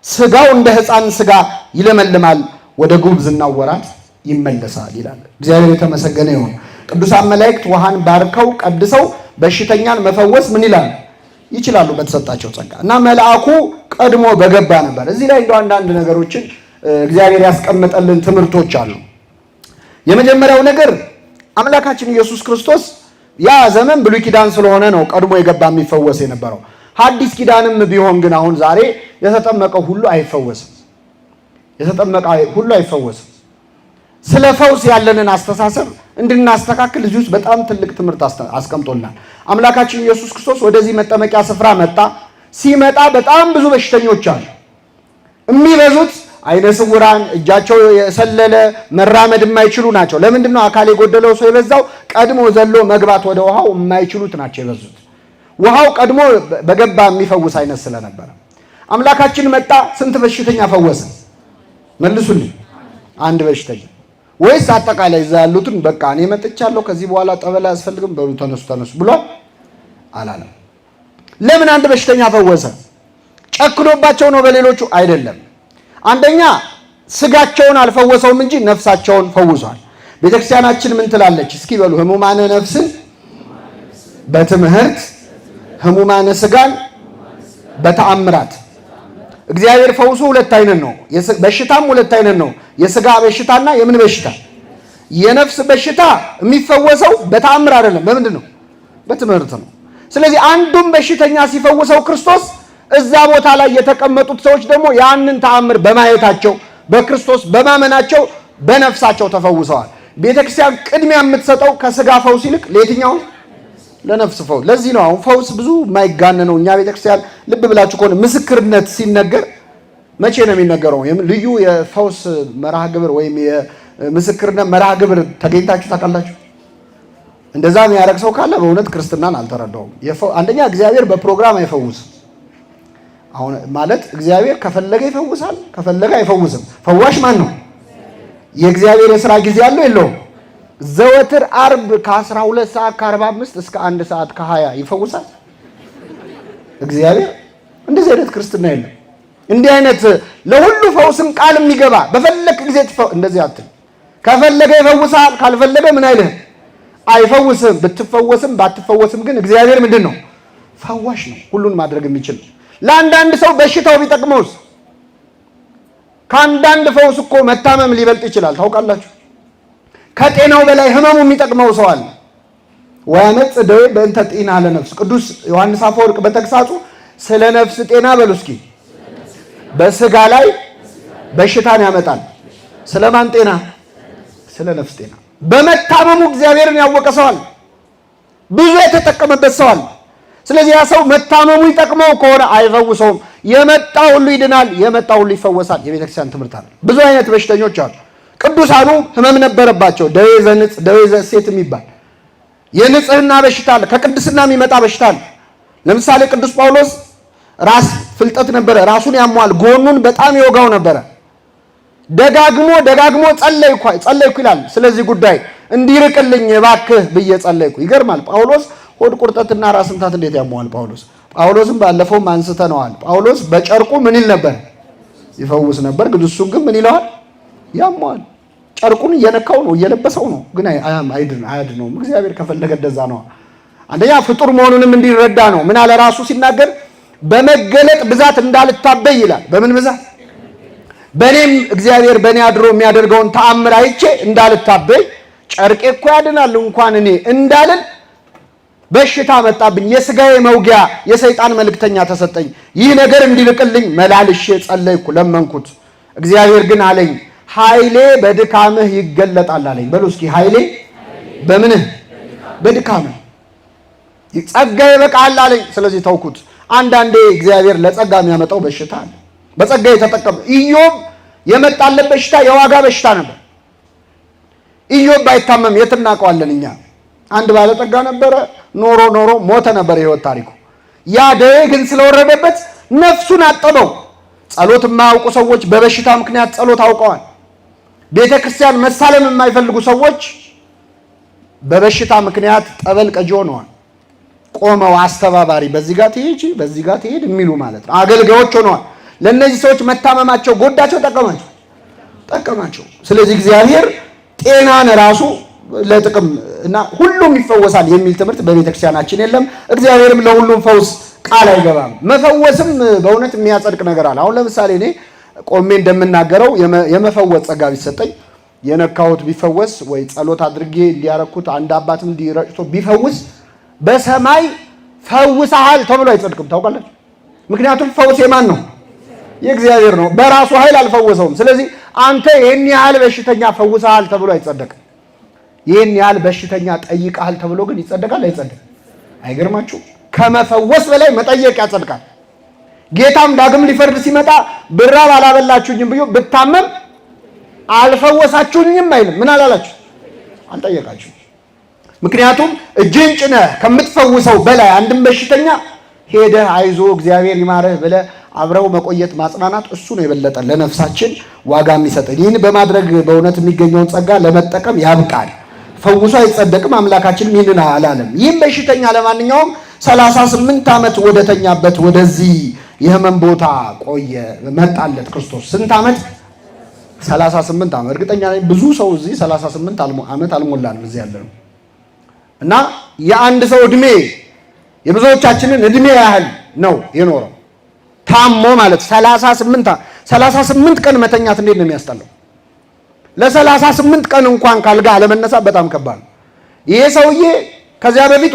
ስጋው እንደ ሕፃን ስጋ ይለመልማል፣ ወደ ጉብዝናው ወራት ይመለሳል ይላል። እግዚአብሔር የተመሰገነ ይሁን። ቅዱሳን መላእክት ውሃን ባርከው ቀድሰው በሽተኛን መፈወስ ምን ይላል ይችላሉ በተሰጣቸው ጸጋ እና መልአኩ ቀድሞ በገባ ነበር። እዚህ ላይ እንደው አንዳንድ ነገሮችን እግዚአብሔር ያስቀመጠልን ትምህርቶች አሉ። የመጀመሪያው ነገር አምላካችን ኢየሱስ ክርስቶስ ያ ዘመን ብሉይ ኪዳን ስለሆነ ነው ቀድሞ የገባ የሚፈወስ የነበረው። ሐዲስ ኪዳንም ቢሆን ግን አሁን ዛሬ የተጠመቀው ሁሉ አይፈወስም። የተጠመቀ ሁሉ አይፈወስም። ስለ ፈውስ ያለንን አስተሳሰብ እንድናስተካክል እዚህ ውስጥ በጣም ትልቅ ትምህርት አስቀምጦልናል። አምላካችን ኢየሱስ ክርስቶስ ወደዚህ መጠመቂያ ስፍራ መጣ። ሲመጣ በጣም ብዙ በሽተኞች አሉ። የሚበዙት አይነ ስውራን፣ እጃቸው የሰለለ፣ መራመድ የማይችሉ ናቸው። ለምንድን ነው አካል የጎደለው ሰው የበዛው? ቀድሞ ዘሎ መግባት ወደ ውሃው የማይችሉት ናቸው የበዙት። ውሃው ቀድሞ በገባ የሚፈውስ አይነት ስለነበረ አምላካችን መጣ። ስንት በሽተኛ ፈወሰ? መልሱልኝ። አንድ በሽተኛ ወይስ አጠቃላይ እዛ ያሉትን በቃ እኔ መጥቻለሁ ከዚህ በኋላ ጠበል አያስፈልግም በሉ ተነሱ ብሎ አላለም። ለምን አንድ በሽተኛ ፈወሰ? ጨክኖባቸው ነው በሌሎቹ አይደለም። አንደኛ ስጋቸውን አልፈወሰውም እንጂ ነፍሳቸውን ፈውሷል። ቤተክርስቲያናችን ምን ትላለች? እስኪ በሉ ህሙማነ ነፍስን በትምህርት ህሙማነ ስጋን በተአምራት። እግዚአብሔር ፈውሱ ሁለት አይነት ነው። በሽታም ሁለት አይነት ነው። የስጋ በሽታና የምን በሽታ? የነፍስ በሽታ የሚፈወሰው በተአምር አይደለም። በምንድን ነው? በትምህርት ነው። ስለዚህ አንዱም በሽተኛ ሲፈውሰው ክርስቶስ እዛ ቦታ ላይ የተቀመጡት ሰዎች ደግሞ ያንን ተአምር በማየታቸው በክርስቶስ በማመናቸው በነፍሳቸው ተፈውሰዋል። ቤተክርስቲያን ቅድሚያ የምትሰጠው ከስጋ ፈውስ ይልቅ ለየትኛው? ለነፍስ ፈውስ። ለዚህ ነው አሁን ፈውስ ብዙ የማይጋነነው። እኛ ቤተክርስቲያን ልብ ብላችሁ ከሆነ ምስክርነት ሲነገር መቼ ነው የሚነገረው? ልዩ የፈውስ መርሃ ግብር ወይም የምስክርነት መርሃ ግብር ተገኝታችሁ ታውቃላችሁ? እንደዛ የሚያደርግ ሰው ካለ በእውነት ክርስትናን አልተረዳውም። አንደኛ እግዚአብሔር በፕሮግራም አይፈውስም። አሁን ማለት እግዚአብሔር ከፈለገ ይፈውሳል፣ ከፈለገ አይፈውስም። ፈዋሽ ማን ነው? የእግዚአብሔር የሥራ ጊዜ አለው የለውም? ዘወትር አርብ ከ12 ሰዓት ከ45 እስከ 1 ሰዓት ከ20 ይፈውሳል እግዚአብሔር። እንደዚህ አይነት ክርስትና የለም። እንዲህ አይነት ለሁሉ ፈውስም ቃል የሚገባ በፈለክ ጊዜ እንደዚህ አትል። ከፈለገ ይፈውሳል፣ ካልፈለገ ምን አይልህ አይፈውስም። ብትፈወስም ባትፈወስም ግን እግዚአብሔር ምንድን ነው? ፈዋሽ ነው። ሁሉን ማድረግ የሚችል። ለአንዳንድ ሰው በሽታው ቢጠቅመውስ? ከአንዳንድ ፈውስ እኮ መታመም ሊበልጥ ይችላል። ታውቃላችሁ? ከጤናው በላይ ህመሙ የሚጠቅመው ሰው አለ። ወያመጽ ደዌ በእንተ ጤና ለነፍስ። ቅዱስ ዮሐንስ አፈወርቅ በተግሳጹ ስለ ነፍስ ጤና በሉ እስኪ። በስጋ ላይ በሽታን ያመጣል። ስለማን ጤና? ስለ ነፍስ ጤና። በመታመሙ እግዚአብሔርን ያወቀ ሰው አለ። ብዙ የተጠቀመበት ሰው አለ። ስለዚህ ያ ሰው መታመሙ ይጠቅመው ከሆነ አይፈውሰውም። የመጣው ሁሉ ይድናል፣ የመጣው ሁሉ ይፈወሳል። የቤተክርስቲያን ትምህርት አለ። ብዙ አይነት በሽተኞች አሉ። ቅዱሳኑ ህመም ነበረባቸው። ደዌ ዘንጽ፣ ደዌ ዘሴት የሚባል የንጽህና በሽታ አለ። ከቅድስና የሚመጣ በሽታ አለ። ለምሳሌ ቅዱስ ጳውሎስ ራስ ፍልጠት ነበረ። ራሱን ያሟል፣ ጎኑን በጣም ይወጋው ነበረ። ደጋግሞ ጸለይኩ ይላል። ስለዚህ ጉዳይ እንዲርቅልኝ እባክህ ብዬ ጸለይኩ። ይገርማል። ጳውሎስ ሆድ ቁርጠትና ራስ ምታት እንዴት ያሟል? ጳውሎስም ባለፈውም አንስተነዋል። ጳውሎስ በጨርቁ ምን ይል ነበር? ይፈውስ ነበር። ግን እሱን ግን ምን ይለዋል? ያሟል። ጨርቁን እየነካው ነው፣ እየለበሰው ነው። ግን አያድነውም። እግዚአብሔር ከፈለገ እንደዛ ነው። አንደኛ ፍጡር መሆኑንም እንዲረዳ ነው። ምን አለ ራሱ ሲናገር? በመገለጥ ብዛት እንዳልታበይ ይላል። በምን ብዛት? በእኔም እግዚአብሔር በእኔ አድሮ የሚያደርገውን ተአምር አይቼ እንዳልታበይ፣ ጨርቄ እኮ ያድናል እንኳን እኔ እንዳልን በሽታ መጣብኝ። የሥጋዬ መውጊያ የሰይጣን መልእክተኛ ተሰጠኝ። ይህ ነገር እንዲልቅልኝ መላልሼ ጸለይኩ፣ ለመንኩት። እግዚአብሔር ግን አለኝ ኃይሌ በድካምህ ይገለጣል አለኝ። በሉ እስኪ ኃይሌ በምንህ? በድካምህ። ጸጋዬ ይበቃል አለኝ። ስለዚህ ተውኩት። አንዳንዴ እግዚአብሔር ለጸጋ የሚያመጣው በሽታ አለ። በጸጋ የተጠቀመ ኢዮብ የመጣለት በሽታ የዋጋ በሽታ ነበር። ኢዮብ ባይታመም የት እናውቀዋለን እኛ? አንድ ባለጠጋ ነበረ፣ ኖሮ ሞተ ነበር የህይወት ታሪኩ። ያ ደዌ ግን ስለወረደበት ነፍሱን አጠበው። ጸሎት የማያውቁ ሰዎች በበሽታ ምክንያት ጸሎት አውቀዋል። ቤተ ክርስቲያን መሳለም የማይፈልጉ ሰዎች በበሽታ ምክንያት ጠበል ቀጂ ሆነዋል። ቆመው አስተባባሪ፣ በዚህ ጋር ትሄጂ በዚህ ጋር ትሄድ የሚሉ ማለት ነው፣ አገልጋዮች ሆነዋል። ለእነዚህ ሰዎች መታመማቸው ጎዳቸው? ጠቀማቸው? ስለዚህ እግዚአብሔር ጤናን ራሱ ለጥቅም እና ሁሉም ይፈወሳል የሚል ትምህርት በቤተክርስቲያናችን የለም። እግዚአብሔርም ለሁሉም ፈውስ ቃል አይገባም። መፈወስም በእውነት የሚያጸድቅ ነገር አለ። አሁን ለምሳሌ እኔ ቆሜ እንደምናገረው የመፈወስ ጸጋ ቢሰጠኝ የነካሁት ቢፈወስ ወይ ጸሎት አድርጌ እንዲያረኩት አንድ አባትም እንዲረጭቶ ቢፈውስ በሰማይ ፈውሰሃል ተብሎ አይጸድቅም። ታውቃላችሁ? ምክንያቱም ፈውስ የማን ነው? የእግዚአብሔር ነው። በራሱ ኃይል አልፈወሰውም። ስለዚህ አንተ ይህን ያህል በሽተኛ ፈውሰሃል ተብሎ አይጸደቅም። ይህን ያህል በሽተኛ ጠይቀሃል ተብሎ ግን ይጸደቃል? አይጸደቅም? አይገርማችሁ? ከመፈወስ በላይ መጠየቅ ያጸድቃል። ጌታም ዳግም ሊፈርድ ሲመጣ ብራብ አላበላችሁኝም ብሎ ብታመም አልፈወሳችሁኝም አይልም። ምን አላላችሁ? አልጠየቃችሁ። ምክንያቱም እጅን ጭነህ ከምትፈውሰው በላይ አንድም በሽተኛ ሄደህ አይዞ እግዚአብሔር ይማረህ ብለህ አብረው መቆየት ማጽናናት፣ እሱ ነው የበለጠ ለነፍሳችን ዋጋ የሚሰጠን። ይህን በማድረግ በእውነት የሚገኘውን ጸጋ ለመጠቀም ያብቃል። ፈውሶ አይጸደቅም። አምላካችንም ይህንን አላለም። ይህም በሽተኛ ለማንኛውም 38 ዓመት ወደተኛበት ወደዚህ የህመም ቦታ ቆየ። መጣለት ክርስቶስ። ስንት ዓመት? 38 ዓመት። እርግጠኛ ነኝ ብዙ ሰው እዚህ 38 ዓመት አልሞላንም እዚህ ያለነው እና የአንድ ሰው እድሜ የብዙዎቻችንን እድሜ ያህል ነው የኖረው ታሞ ማለት 38 ቀን መተኛት እንዴት ነው የሚያስጠላው? ለ38 ቀን እንኳን ካልጋ አለመነሳት በጣም ከባድ ነው። ይሄ ሰውዬ ከዚያ በፊት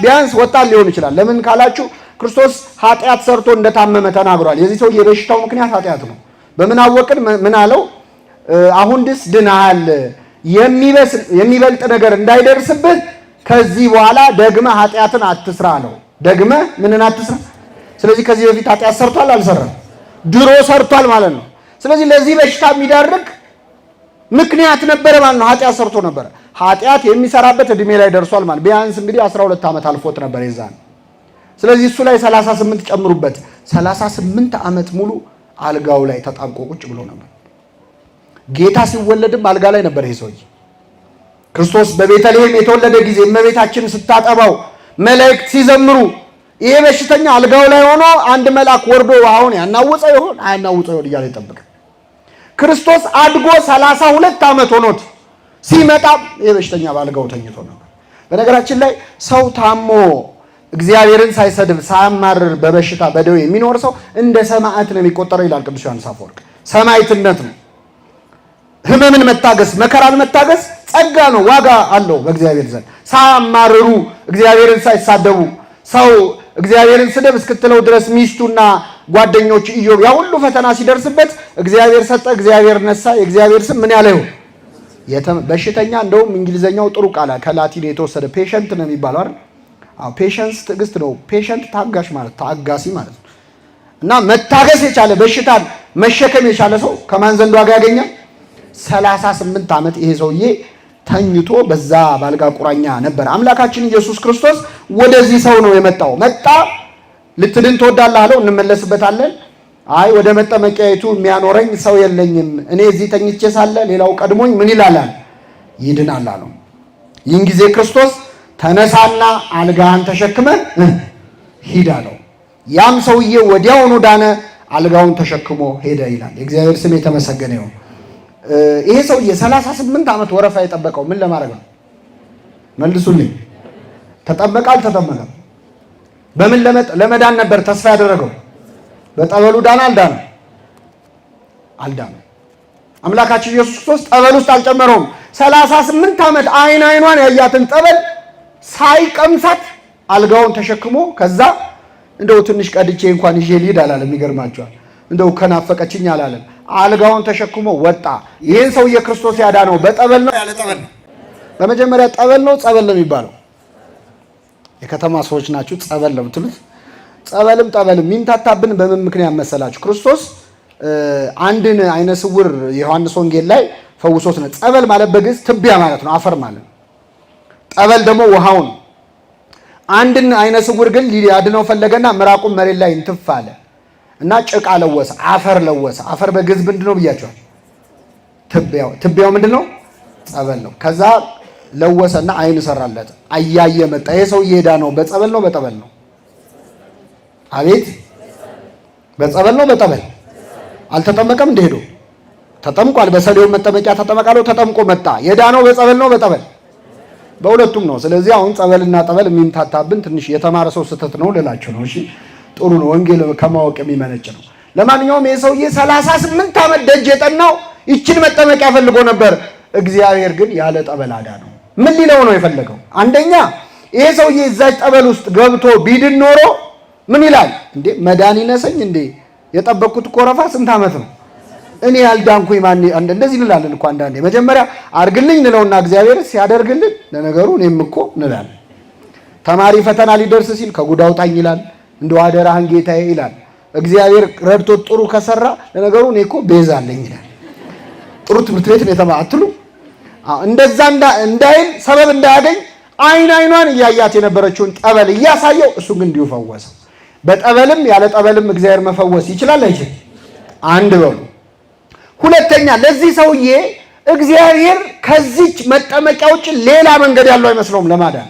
ቢያንስ ወጣት ሊሆን ይችላል። ለምን ካላችሁ ክርስቶስ ኃጢአት ሰርቶ እንደታመመ ተናግሯል። የዚህ ሰውዬ የበሽታው ምክንያት ኃጢአት ነው። በምን አወቅን? ምን አለው? አሁን ድስ ድናሃል፣ የሚበልጥ ነገር እንዳይደርስብህ ከዚህ በኋላ ደግመህ ኃጢአትን አትስራ አለው። ደግመህ ምንን አትስራ? ስለዚህ ከዚህ በፊት ኃጢአት ሰርቷል አልሰራም? ድሮ ሰርቷል ማለት ነው። ስለዚህ ለዚህ በሽታ የሚዳርግ ምክንያት ነበረ ማለት ነው። ኃጢአት ሰርቶ ነበረ። ኃጢአት የሚሰራበት እድሜ ላይ ደርሷል ማለት ቢያንስ እንግዲህ 12 ዓመት አልፎት ነበር የዛን። ስለዚህ እሱ ላይ 38 ጨምሩበት። 38 ዓመት ሙሉ አልጋው ላይ ተጣብቆ ቁጭ ብሎ ነበር። ጌታ ሲወለድም አልጋ ላይ ነበር ይሄ ሰውዬ። ክርስቶስ በቤተልሔም የተወለደ ጊዜ እመቤታችን ስታጠባው መላእክት ሲዘምሩ ይሄ በሽተኛ አልጋው ላይ ሆኖ አንድ መልአክ ወርዶ አሁን ያናውፀው ይሆን አያናውፀው ይሆን እያለ ይጠብቃል። ክርስቶስ አድጎ 32 ዓመት ሆኖት ሲመጣ ይሄ በሽተኛ ባልጋው ተኝቶ ነበር። በነገራችን ላይ ሰው ታሞ እግዚአብሔርን ሳይሰድብ ሳያማርር በበሽታ በደዌ የሚኖር ሰው እንደ ሰማዕት ነው የሚቆጠረው ይላል ቅዱስ ዮሐንስ አፈወርቅ። ሰማዕትነት ነው። ሕመምን መታገስ፣ መከራን መታገስ ጸጋ ነው፣ ዋጋ አለው በእግዚአብሔር ዘንድ። ሳያማርሩ እግዚአብሔርን ሳይሳደቡ ሰው እግዚአብሔርን ስደብ እስክትለው ድረስ ሚስቱና ጓደኞቹ ኢዮብ ያ ሁሉ ፈተና ሲደርስበት እግዚአብሔር ሰጠ፣ እግዚአብሔር ነሳ፣ የእግዚአብሔር ስም ምን ያለ ይሁን። በሽተኛ እንደውም እንግሊዘኛው ጥሩ ቃል ከላቲን የተወሰደ ፔሸንት ነው የሚባለው አይደል? አዎ ፔሸንስ ትዕግስት ነው። ፔሸንት ታጋሽ ማለት ታጋሲ ማለት ነው። እና መታገስ የቻለ በሽታን መሸከም የቻለ ሰው ከማን ዘንድ ዋጋ ያገኛል? 38 ዓመት ይሄ ሰውዬ ተኝቶ በዛ ባልጋ ቁራኛ ነበር። አምላካችን ኢየሱስ ክርስቶስ ወደዚህ ሰው ነው የመጣው። መጣ ልትድን ትወዳለህ አለው። እንመለስበታለን። አይ ወደ መጠመቂያይቱ የሚያኖረኝ ሰው የለኝም፣ እኔ እዚህ ተኝቼ ሳለ ሌላው ቀድሞኝ ምን ይላል? ይድናል አለው። ይህን ጊዜ ክርስቶስ ተነሳና አልጋህን ተሸክመህ ሂድ አለው። ያም ሰውዬ ወዲያውኑ ዳነ፣ አልጋውን ተሸክሞ ሄደ ይላል። የእግዚአብሔር ስም የተመሰገነ ይሁን። ይሄ ሰውዬ 38 ዓመት ወረፋ የጠበቀው ምን ለማድረግ ነው? መልሱልኝ። ተጠመቀ አልተጠመቀም? በምን ለመዳን ነበር ተስፋ ያደረገው? በጠበሉ ዳነ አልዳነ? አልዳነ። አምላካችን ኢየሱስ ክርስቶስ ጠበል ውስጥ አልጨመረውም። 38 ዓመት አይኗን ያያትን ጠበል ሳይቀምሳት አልጋውን ተሸክሞ ከዛ እንደው ትንሽ ቀድቼ እንኳን ይዤ ልሂድ አላለም። ይገርማቸዋል። እንደው ከናፈቀችኝ አላለም። አልጋውን ተሸክሞ ወጣ። ይህን ሰውዬ ክርስቶስ ያዳነው በጠበል ነው ያለ ጠበል ነው? በመጀመሪያ ጠበል ነው ጸበል ነው የሚባለው? የከተማ ሰዎች ናችሁ ጸበል ነው የምትሉት። ጸበልም ጠበልም የሚምታታብን በምን ምክንያት መሰላችሁ? ክርስቶስ አንድን አይነ ስውር የዮሐንስ ወንጌል ላይ ፈውሶት ነው። ጸበል ማለት በግዕዝ ትቢያ ማለት ነው፣ አፈር ማለት ነው። ጠበል ደግሞ ውሃው ነው። አንድን አይነ ስውር ግን ሊያድነው ፈለገና ምራቁን መሬት ላይ እንትፍ አለ እና ጭቃ ለወሰ፣ አፈር ለወሰ። አፈር በግዕዝ ምንድን ነው ብያቸዋል? ትቢያው ምንድን ነው? ጸበል ነው። ከዛ ለወሰና አይን ሰራለት፣ አያየ መጣ። ይሄ ሰው የዳነው በጸበል ነው በጠበል ነው? አቤት በጸበል ነው በጠበል? አልተጠመቀም? እንደሄዶ ተጠምቋል። በሰሌው መጠመቂያ ተጠመቃለው፣ ተጠምቆ መጣ። የዳነው በጸበል ነው በጠበል? በሁለቱም ነው። ስለዚህ አሁን ጸበልና ጠበል የሚምታታብን ትንሽ የተማረ ሰው ስህተት ነው ልላችሁ ነው። እሺ ጥሩ ነው፣ ወንጌል ከማወቅ የሚመነጭ ነው። ለማንኛውም ይሄ ሰውዬ 38 ዓመት ደጅ የጠናው ይችን መጠመቂያ ፈልጎ ነበር። እግዚአብሔር ግን ያለ ጠበል አዳነው። ምን ሊለው ነው የፈለገው? አንደኛ ይሄ ሰውዬ እዛች ጠበል ውስጥ ገብቶ ቢድን ኖሮ ምን ይላል? እንዴ መዳን ይነሰኝ እንዴ? የጠበቅኩት ኮረፋ ስንት ዓመት ነው? እኔ ያልዳንኩኝ ማን? እንደዚህ እንላለን እኮ አንዳንዴ። መጀመሪያ አርግልኝ እንለውና እግዚአብሔር ሲያደርግልን ለነገሩ እኔም እኮ እንላለን። ተማሪ ፈተና ሊደርስ ሲል ከጉድ አውጣኝ ይላል። እንደው አደራህን ጌታዬ ይላል። እግዚአብሔር ረድቶት ጥሩ ከሰራ ለነገሩ እኔ እኮ ቤዛ አለኝ ይላል። ጥሩ ትምህርት ቤት ነው የተማአትሉ። እንደዛ እንዳይል ሰበብ እንዳያገኝ አይኗን እያያት የነበረችውን ጠበል እያሳየው እሱ ግን እንዲሁ ፈወሰው። በጠበልም ያለ ጠበልም እግዚአብሔር መፈወስ ይችላል አይችልም? አንድ በሉ። ሁለተኛ ለዚህ ሰውዬ እግዚአብሔር ከዚች መጠመቂያ ውጭ ሌላ መንገድ ያለው አይመስለውም ለማዳን።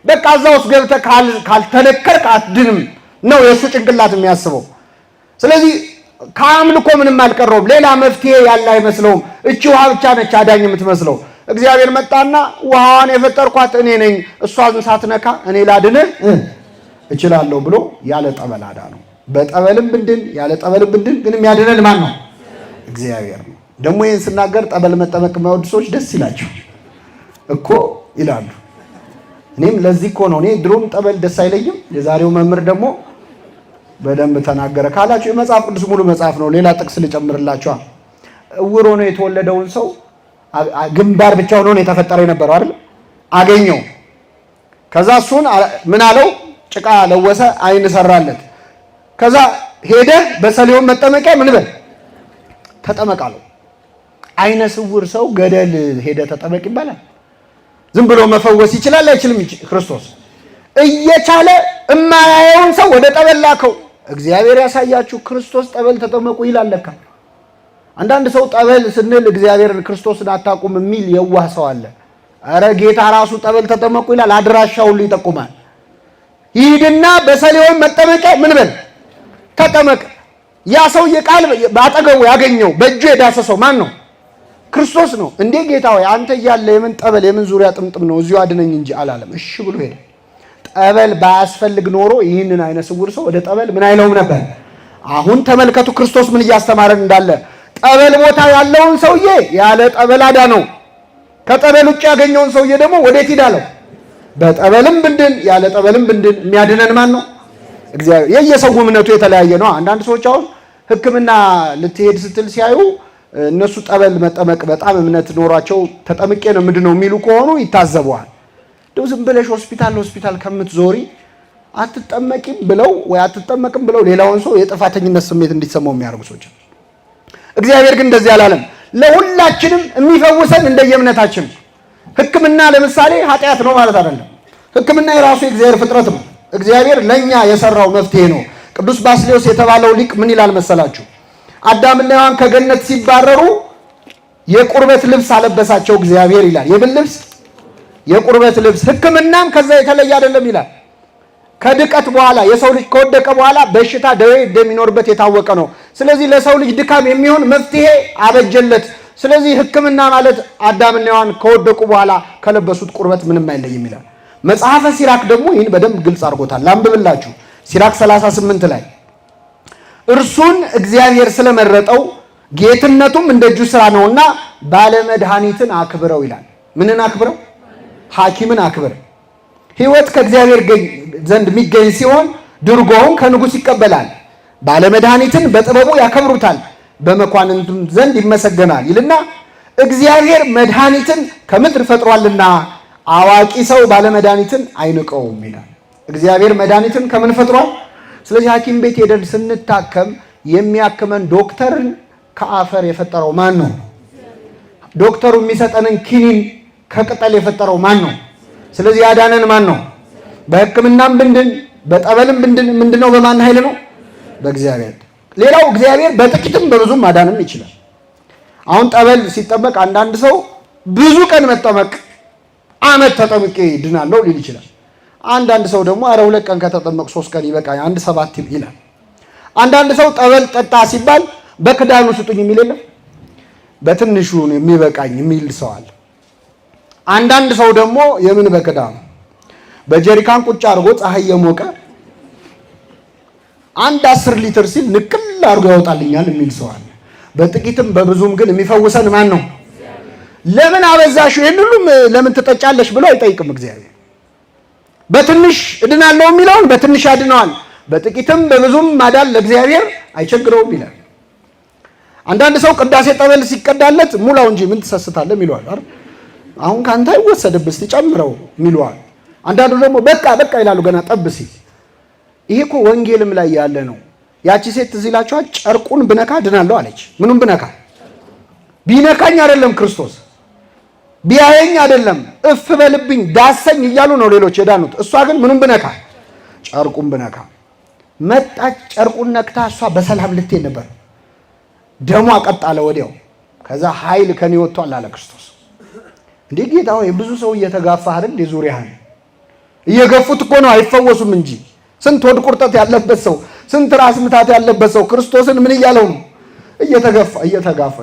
በቃ እዛ ውስጥ ገብተህ ካልተነከርክ አትድንም ነው የእሱ ጭንቅላት የሚያስበው። ስለዚህ ከአምልኮ ምንም አልቀረውም፣ ሌላ መፍትሄ ያለ አይመስለውም። እቺ ውሃ ብቻ ነች አዳኝ የምትመስለው። እግዚአብሔር መጣና ውሃዋን የፈጠርኳት እኔ ነኝ፣ እሷን ሳትነካ እኔ ላድንህ እችላለሁ ብሎ ያለ ጠበል አዳነው። በጠበልም ብንድን ያለ ጠበልም ብንድን ግን የሚያድነን ማን ነው? እግዚአብሔር ነው። ደግሞ ይህን ስናገር ጠበል መጠመቅ የማይወዱ ሰዎች ደስ ይላቸው እኮ ይላሉ። እኔም ለዚህ እኮ ነው። እኔ ድሮም ጠበል ደስ አይለኝም። የዛሬው መምህር ደግሞ በደንብ ተናገረ ካላችሁ የመጽሐፍ ቅዱስ ሙሉ መጽሐፍ ነው። ሌላ ጥቅስ ልጨምርላችኋል። እውር ሆኖ የተወለደውን ሰው ግንባር ብቻ ሆኖ ነው የተፈጠረ የነበረው አይደል? አገኘው። ከዛ እሱን ምን አለው? ጭቃ ለወሰ፣ አይን ሰራለት። ከዛ ሄደ በሰሊሆም መጠመቂያ ምን በል ተጠመቃለው። አይነ ስውር ሰው ገደል ሄደ ተጠመቅ ይባላል? ዝም ብሎ መፈወስ ይችላል አይችልም? ክርስቶስ እየቻለ እማያየውን ሰው ወደ ጠበል ላከው። እግዚአብሔር ያሳያችሁ። ክርስቶስ ጠበል ተጠመቁ ይላል ለካ። አንዳንድ ሰው ጠበል ስንል እግዚአብሔርን ክርስቶስን አታውቁም የሚል የዋህ ሰው አለ። አረ ጌታ ራሱ ጠበል ተጠመቁ ይላል። አድራሻው ሁሉ ይጠቁማል። ሂድና በሰሊሆም መጠመቂያ ምን በል ተጠመቅ። ያ ሰውዬ ቃል ባጠገቡ ያገኘው በእጁ የዳሰሰው ማን ነው? ክርስቶስ ነው። እንዴ ጌታ ሆይ አንተ እያለ የምን ጠበል የምን ዙሪያ ጥምጥም ነው? እዚሁ አድነኝ እንጂ አላለም። እሺ ብሎ ሄደ። ጠበል ባያስፈልግ ኖሮ ይህንን አይነ ስውር ሰው ወደ ጠበል ምን አይለውም ነበር። አሁን ተመልከቱ ክርስቶስ ምን እያስተማረን እንዳለ። ጠበል ቦታ ያለውን ሰውዬ ያለ ጠበል አዳነው። ከጠበል ውጭ ያገኘውን ሰውዬ ደግሞ ወዴት ሂዳለው? በጠበልም ብንድን ያለ ጠበልም ብንድን የሚያድነን ማን ነው? እግዚአብሔር። የየሰው እምነቱ የተለያየ ነው። አንዳንድ ሰዎች አሁን ሕክምና ልትሄድ ስትል ሲያዩ እነሱ ጠበል መጠመቅ በጣም እምነት ኖሯቸው ተጠምቄ ነው ምንድነው የሚሉ ከሆኑ ይታዘበዋል። እንደው ዝም ብለሽ ሆስፒታል ከምትዞሪ አትጠመቂም ብለው ወይ አትጠመቅም ብለው ሌላውን ሰው የጥፋተኝነት ስሜት እንዲሰማው የሚያደርጉ ሰዎች። እግዚአብሔር ግን እንደዚህ አላለም። ለሁላችንም የሚፈውሰን እንደየእምነታችን። ሕክምና ለምሳሌ ኃጢአት ነው ማለት አይደለም። ሕክምና የራሱ የእግዚአብሔር ፍጥረት ነው። እግዚአብሔር ለኛ የሰራው መፍትሄ ነው። ቅዱስ ባስልዮስ የተባለው ሊቅ ምን ይላል መሰላችሁ? አዳምና ሔዋን ከገነት ሲባረሩ የቁርበት ልብስ አለበሳቸው እግዚአብሔር ይላል። የምን ልብስ? የቁርበት ልብስ። ሕክምናም ከዛ የተለየ አይደለም ይላል። ከድቀት በኋላ የሰው ልጅ ከወደቀ በኋላ በሽታ ደዌ እንደሚኖርበት የታወቀ ነው። ስለዚህ ለሰው ልጅ ድካም የሚሆን መፍትሄ አበጀለት። ስለዚህ ሕክምና ማለት አዳምና ሔዋን ከወደቁ በኋላ ከለበሱት ቁርበት ምንም አይለይም ይላል። መጽሐፈ ሲራክ ደግሞ ይህን በደንብ ግልጽ አድርጎታል። ላንብብላችሁ። ሲራክ 38 ላይ እርሱን እግዚአብሔር ስለመረጠው ጌትነቱም እንደ እጁ ስራ ነውና ባለመድኃኒትን አክብረው ይላል። ምንን አክብረው? ሐኪምን አክብር። ሕይወት ከእግዚአብሔር ዘንድ የሚገኝ ሲሆን ድርጎውን ከንጉሥ ይቀበላል። ባለመድኃኒትን በጥበቡ ያከብሩታል፣ በመኳንንቱም ዘንድ ይመሰገናል ይልና እግዚአብሔር መድኃኒትን ከምድር ፈጥሯልና አዋቂ ሰው ባለመድኃኒትን አይንቀውም ይላል። እግዚአብሔር መድኃኒትን ከምን ፈጥሯል? ስለዚህ ሐኪም ቤት ሄደን ስንታከም የሚያክመን ዶክተርን ከአፈር የፈጠረው ማን ነው? ዶክተሩ የሚሰጠንን ኪኒን ከቅጠል የፈጠረው ማን ነው? ስለዚህ ያዳነን ማን ነው? በሕክምናም ብንድን በጠበልም ብንድን ምንድነው? በማን ኃይል ነው? በእግዚአብሔር። ሌላው እግዚአብሔር በጥቂትም በብዙም ማዳንም ይችላል። አሁን ጠበል ሲጠመቅ አንዳንድ ሰው ብዙ ቀን መጠመቅ ዓመት ተጠምቄ ድናለሁ ሊል ይችላል። አንዳንድ ሰው ደግሞ አረ 2 ቀን ከተጠመቅ 3 ቀን ይበቃኝ 1 7 ይላል። አንዳንድ ሰው ጠበል ጠጣ ሲባል በክዳኑ ስጡኝ የሚል የለም፣ በትንሹ የሚበቃኝ የሚል ሰው አለ። አንዳንድ ሰው ደግሞ የምን በክዳኑ በጀሪካን ቁጭ አድርጎ ፀሐይ የሞቀ 10 ሊትር ሲል ንቅል አድርጎ ያወጣልኛል የሚል ሰው አለ። በጥቂትም በብዙም ግን የሚፈውሰን ማን ነው? ለምን አበዛሽ ይሄን ሁሉም ለምን ትጠጫለሽ ብሎ አይጠይቅም እግዚአብሔር። በትንሽ እድናለሁ የሚለውን በትንሽ ያድነዋል፣ በጥቂትም በብዙም ማዳን ለእግዚአብሔር አይቸግረውም ይላል። አንዳንድ ሰው ቅዳሴ ጠበል ሲቀዳለት ሙላው እንጂ ምን ትሰስታለህ ይለዋል አይደል? አሁን ካንተ አይወሰድብህ እስቲ ጨምረው ይለዋል። አንዳንዱ ደግሞ በቃ ይላሉ ገና ጠብ ሲል። ይሄ እኮ ወንጌልም ላይ ያለ ነው። ያቺ ሴት እዚህ ላችኋል ጨርቁን ብነካ ድናለሁ አለች። ምኑን ብነካ? ቢነካኝ አይደለም ክርስቶስ ቢያየኝ አይደለም እፍ በልብኝ ዳሰኝ እያሉ ነው ሌሎች የዳኑት። እሷ ግን ምኑን ብነካ? ጨርቁን ብነካ። መጣች ጨርቁን ነክታ እሷ በሰላም ልትሄድ ነበር። ደሟ ቀጣለ ወዲያው። ከዛ ኃይል ከኔ ወጥቷል አለ ክርስቶስ። እንዴ ጌታ ሆይ ብዙ ሰው እየተጋፋ አይደል የዙሪያህን እየገፉት እኮ ነው አይፈወሱም እንጂ። ስንት ወድ ቁርጠት ያለበት ሰው፣ ስንት ራስ ምታት ያለበት ሰው ክርስቶስን ምን እያለው ነው?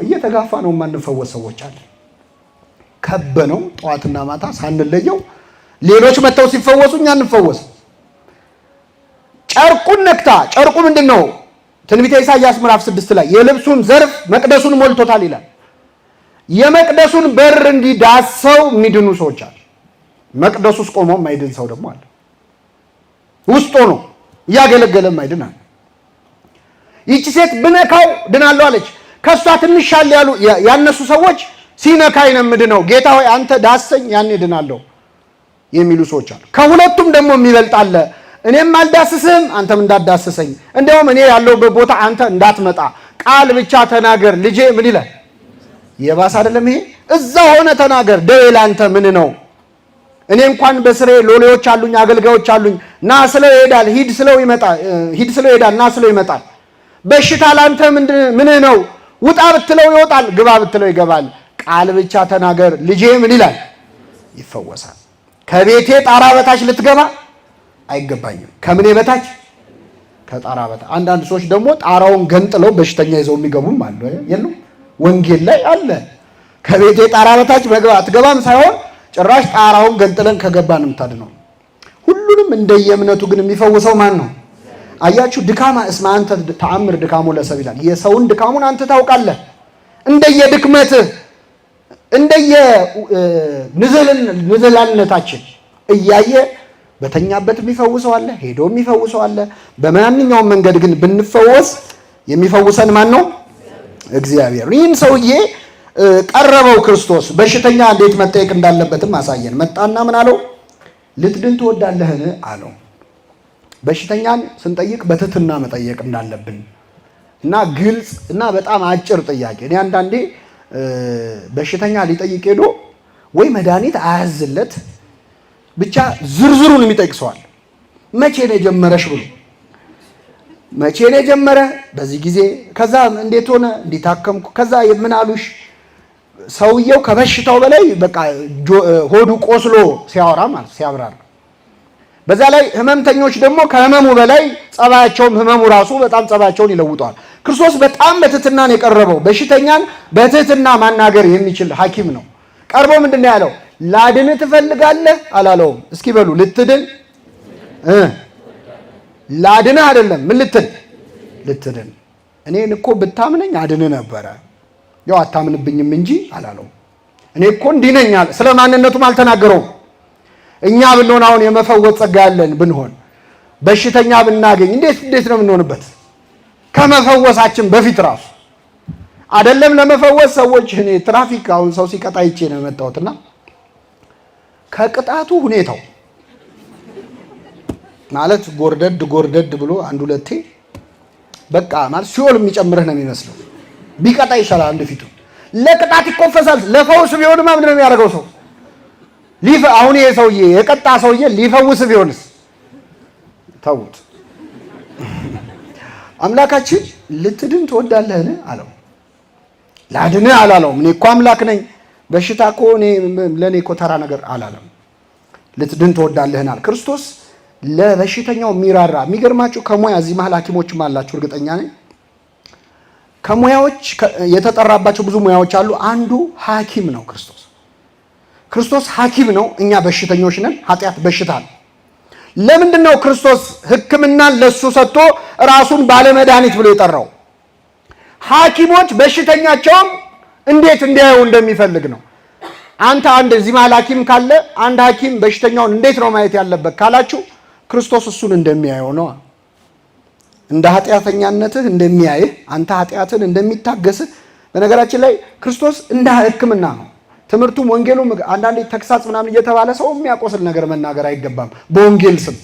እየተጋፋ ነው የማንፈወስ ሰዎች አለ። ከበነው ጠዋትና ማታ ሳንለየው ሌሎች መተው ሲፈወሱ እኛ እንፈወስ። ጨርቁን ነክታ። ጨርቁ ምንድነው? ትንቢተ ኢሳይያስ ምዕራፍ 6 ላይ የልብሱን ዘርፍ መቅደሱን ሞልቶታል ይላል። የመቅደሱን በር እንዲዳሰው የሚድኑ ሰዎች አሉ። መቅደሱ ውስጥ ቆሞ የማይድን ሰው ደግሞ አለ። ውስጥ ሆኖ እያገለገለም አይድን አለ። ይቺ ሴት ብነካው ድናለሁ አለች። ከሷ ትንሽ ያሉ ያነሱ ሰዎች ሲነካኝ ነው የምድነው፣ ጌታ ሆይ አንተ ዳሰኝ ያኔ ድናለሁ የሚሉ ሰዎች አሉ። ከሁለቱም ደግሞ የሚበልጥ አለ። እኔም አልዳስስህም አንተም እንዳትዳስሰኝ፣ እንደውም እኔ ያለሁበት ቦታ አንተ እንዳትመጣ ቃል ብቻ ተናገር ልጄ ምን ይላል? የባሰ አይደለም ይሄ? እዛ ሆነ ተናገር፣ ደዌ ላንተ ምን ነው? እኔ እንኳን በስሬ ሎሌዎች አሉኝ፣ አገልጋዮች አሉኝ። ና ስለው ይሄዳል፣ ሂድ ስለው ይሄዳል፣ ና ስለው ይመጣል። በሽታ ላንተ ምንህ ነው? ውጣ ብትለው ይወጣል፣ ግባ ብትለው ይገባል። ቃል ብቻ ተናገር ልጄ ምን ይላል? ይፈወሳል። ከቤቴ ጣራ በታች ልትገባ አይገባኝም። ከምኔ በታች? ከጣራ በታች። አንዳንድ ሰዎች ደግሞ ጣራውን ገንጥለው በሽተኛ ይዘው የሚገቡም አሉ። የሉም? ወንጌል ላይ አለ። ከቤቴ ጣራ በታች መግባ አትገባም ሳይሆን ጭራሽ ጣራውን ገንጥለን ከገባን የምታድነው። ሁሉንም እንደየእምነቱ ግን የሚፈውሰው ማን ነው? አያችሁ፣ ድካማ እስመ አንተ ተአምር ድካሙ ለሰብ ይላል። የሰውን ድካሙን አንተ ታውቃለህ። እንደየድክመትህ ንዝህላልነታችን እያየ በተኛበት የሚፈውሰው አለ፣ ሄዶ የሚፈውሰው አለ። በማንኛውም መንገድ ግን ብንፈወስ የሚፈውሰን ማን ነው? እግዚአብሔር። ይህን ሰውዬ ቀረበው ክርስቶስ። በሽተኛ እንዴት መጠየቅ እንዳለበትም አሳየን። መጣና ምን አለው? ልትድን ትወዳለህን አለው። በሽተኛን ስንጠይቅ በትህትና መጠየቅ እንዳለብን እና ግልጽ እና በጣም አጭር ጥያቄ። እኔ አንዳንዴ በሽተኛ ሊጠይቅ ሄዶ ወይ መድኃኒት አያዝለት ብቻ ዝርዝሩን የሚጠይቅ ሰዋል። መቼ ነው የጀመረሽ ብሎ መቼ ነው የጀመረ? በዚህ ጊዜ። ከዛ እንዴት ሆነ? እንዲታከምኩ። ከዛ ምን አሉሽ? ሰውየው ከበሽታው በላይ በቃ ሆዱ ቆስሎ ሲያወራ ማለት ሲያብራራ። በዛ ላይ ህመምተኞች ደግሞ ከህመሙ በላይ ጸባያቸውም ህመሙ ራሱ በጣም ጸባያቸውን ይለውጠዋል። ክርስቶስ በጣም በትህትና ነው የቀረበው። በሽተኛን በትህትና ማናገር የሚችል ሐኪም ነው። ቀርቦ ምንድን ነው ያለው? ላድን ትፈልጋለህ አላለውም። እስኪ በሉ ልትድን ላድንህ አይደለም። ምን ልትድን። እኔን እኮ ብታምነኝ አድንህ ነበረ፣ ያው አታምንብኝም እንጂ አላለው። እኔ እኮ እንዲህ ነኝ አለ። ስለ ማንነቱም አልተናገረውም። እኛ ብንሆን አሁን የመፈወስ ጸጋ ያለን ብንሆን በሽተኛ ብናገኝ እንዴት ነው የምንሆንበት? ከመፈወሳችን በፊት ራሱ አይደለም ለመፈወስ ሰዎች። እኔ ትራፊክ አሁን ሰው ሲቀጣ ይቼ ነው የመጣሁትና ከቅጣቱ ሁኔታው ማለት ጎርደድ ብሎ አንድ ሁለቴ በቃ ማለት ሲኦል የሚጨምርህ ነው የሚመስለው። ቢቀጣ ይሻላል። አንድ ፊቱ ለቅጣት ይኮፈሳል። ለፈውስ ቢሆንማ ምንድን ነው የሚያደርገው ሰው? አሁን ይሄ ሰውዬ የቀጣ ሰውዬ ሊፈውስ ቢሆንስ? ተውት። አምላካችን ልትድን ትወዳለህን አለው። ላድንህ አላለውም። እኔ እኮ አምላክ ነኝ፣ በሽታ እኮ ለእኔ እኮ ተራ ነገር አላለም። ልትድን ትወዳለህን አለ። ክርስቶስ ለበሽተኛው የሚራራ የሚገርማችሁ ከሙያ እዚህ መሀል ሐኪሞችም አላችሁ እርግጠኛ ነኝ። ከሙያዎች የተጠራባቸው ብዙ ሙያዎች አሉ። አንዱ ሐኪም ነው ክርስቶስ ሐኪም ነው። እኛ በሽተኞች ነን። ኃጢአት በሽታ ነው። ለምንድን ነው ክርስቶስ ሕክምናን ለሱ ሰጥቶ ራሱን ባለመድኃኒት ብሎ የጠራው? ሐኪሞች በሽተኛቸውም እንዴት እንዲያዩ እንደሚፈልግ ነው። አንተ አንድ እዚህ መሀል ሐኪም ካለ አንድ ሐኪም በሽተኛውን እንዴት ነው ማየት ያለበት ካላችሁ ክርስቶስ እሱን እንደሚያየው ነው። እንደ ኃጢአተኛነትህ እንደሚያይህ፣ አንተ ኃጢአትን እንደሚታገስህ። በነገራችን ላይ ክርስቶስ እንደ ሕክምና ነው ትምህርቱም ወንጌሉም። አንዳንዴ ተግሳጽ ምናምን እየተባለ ሰው የሚያቆስል ነገር መናገር አይገባም በወንጌል ስም።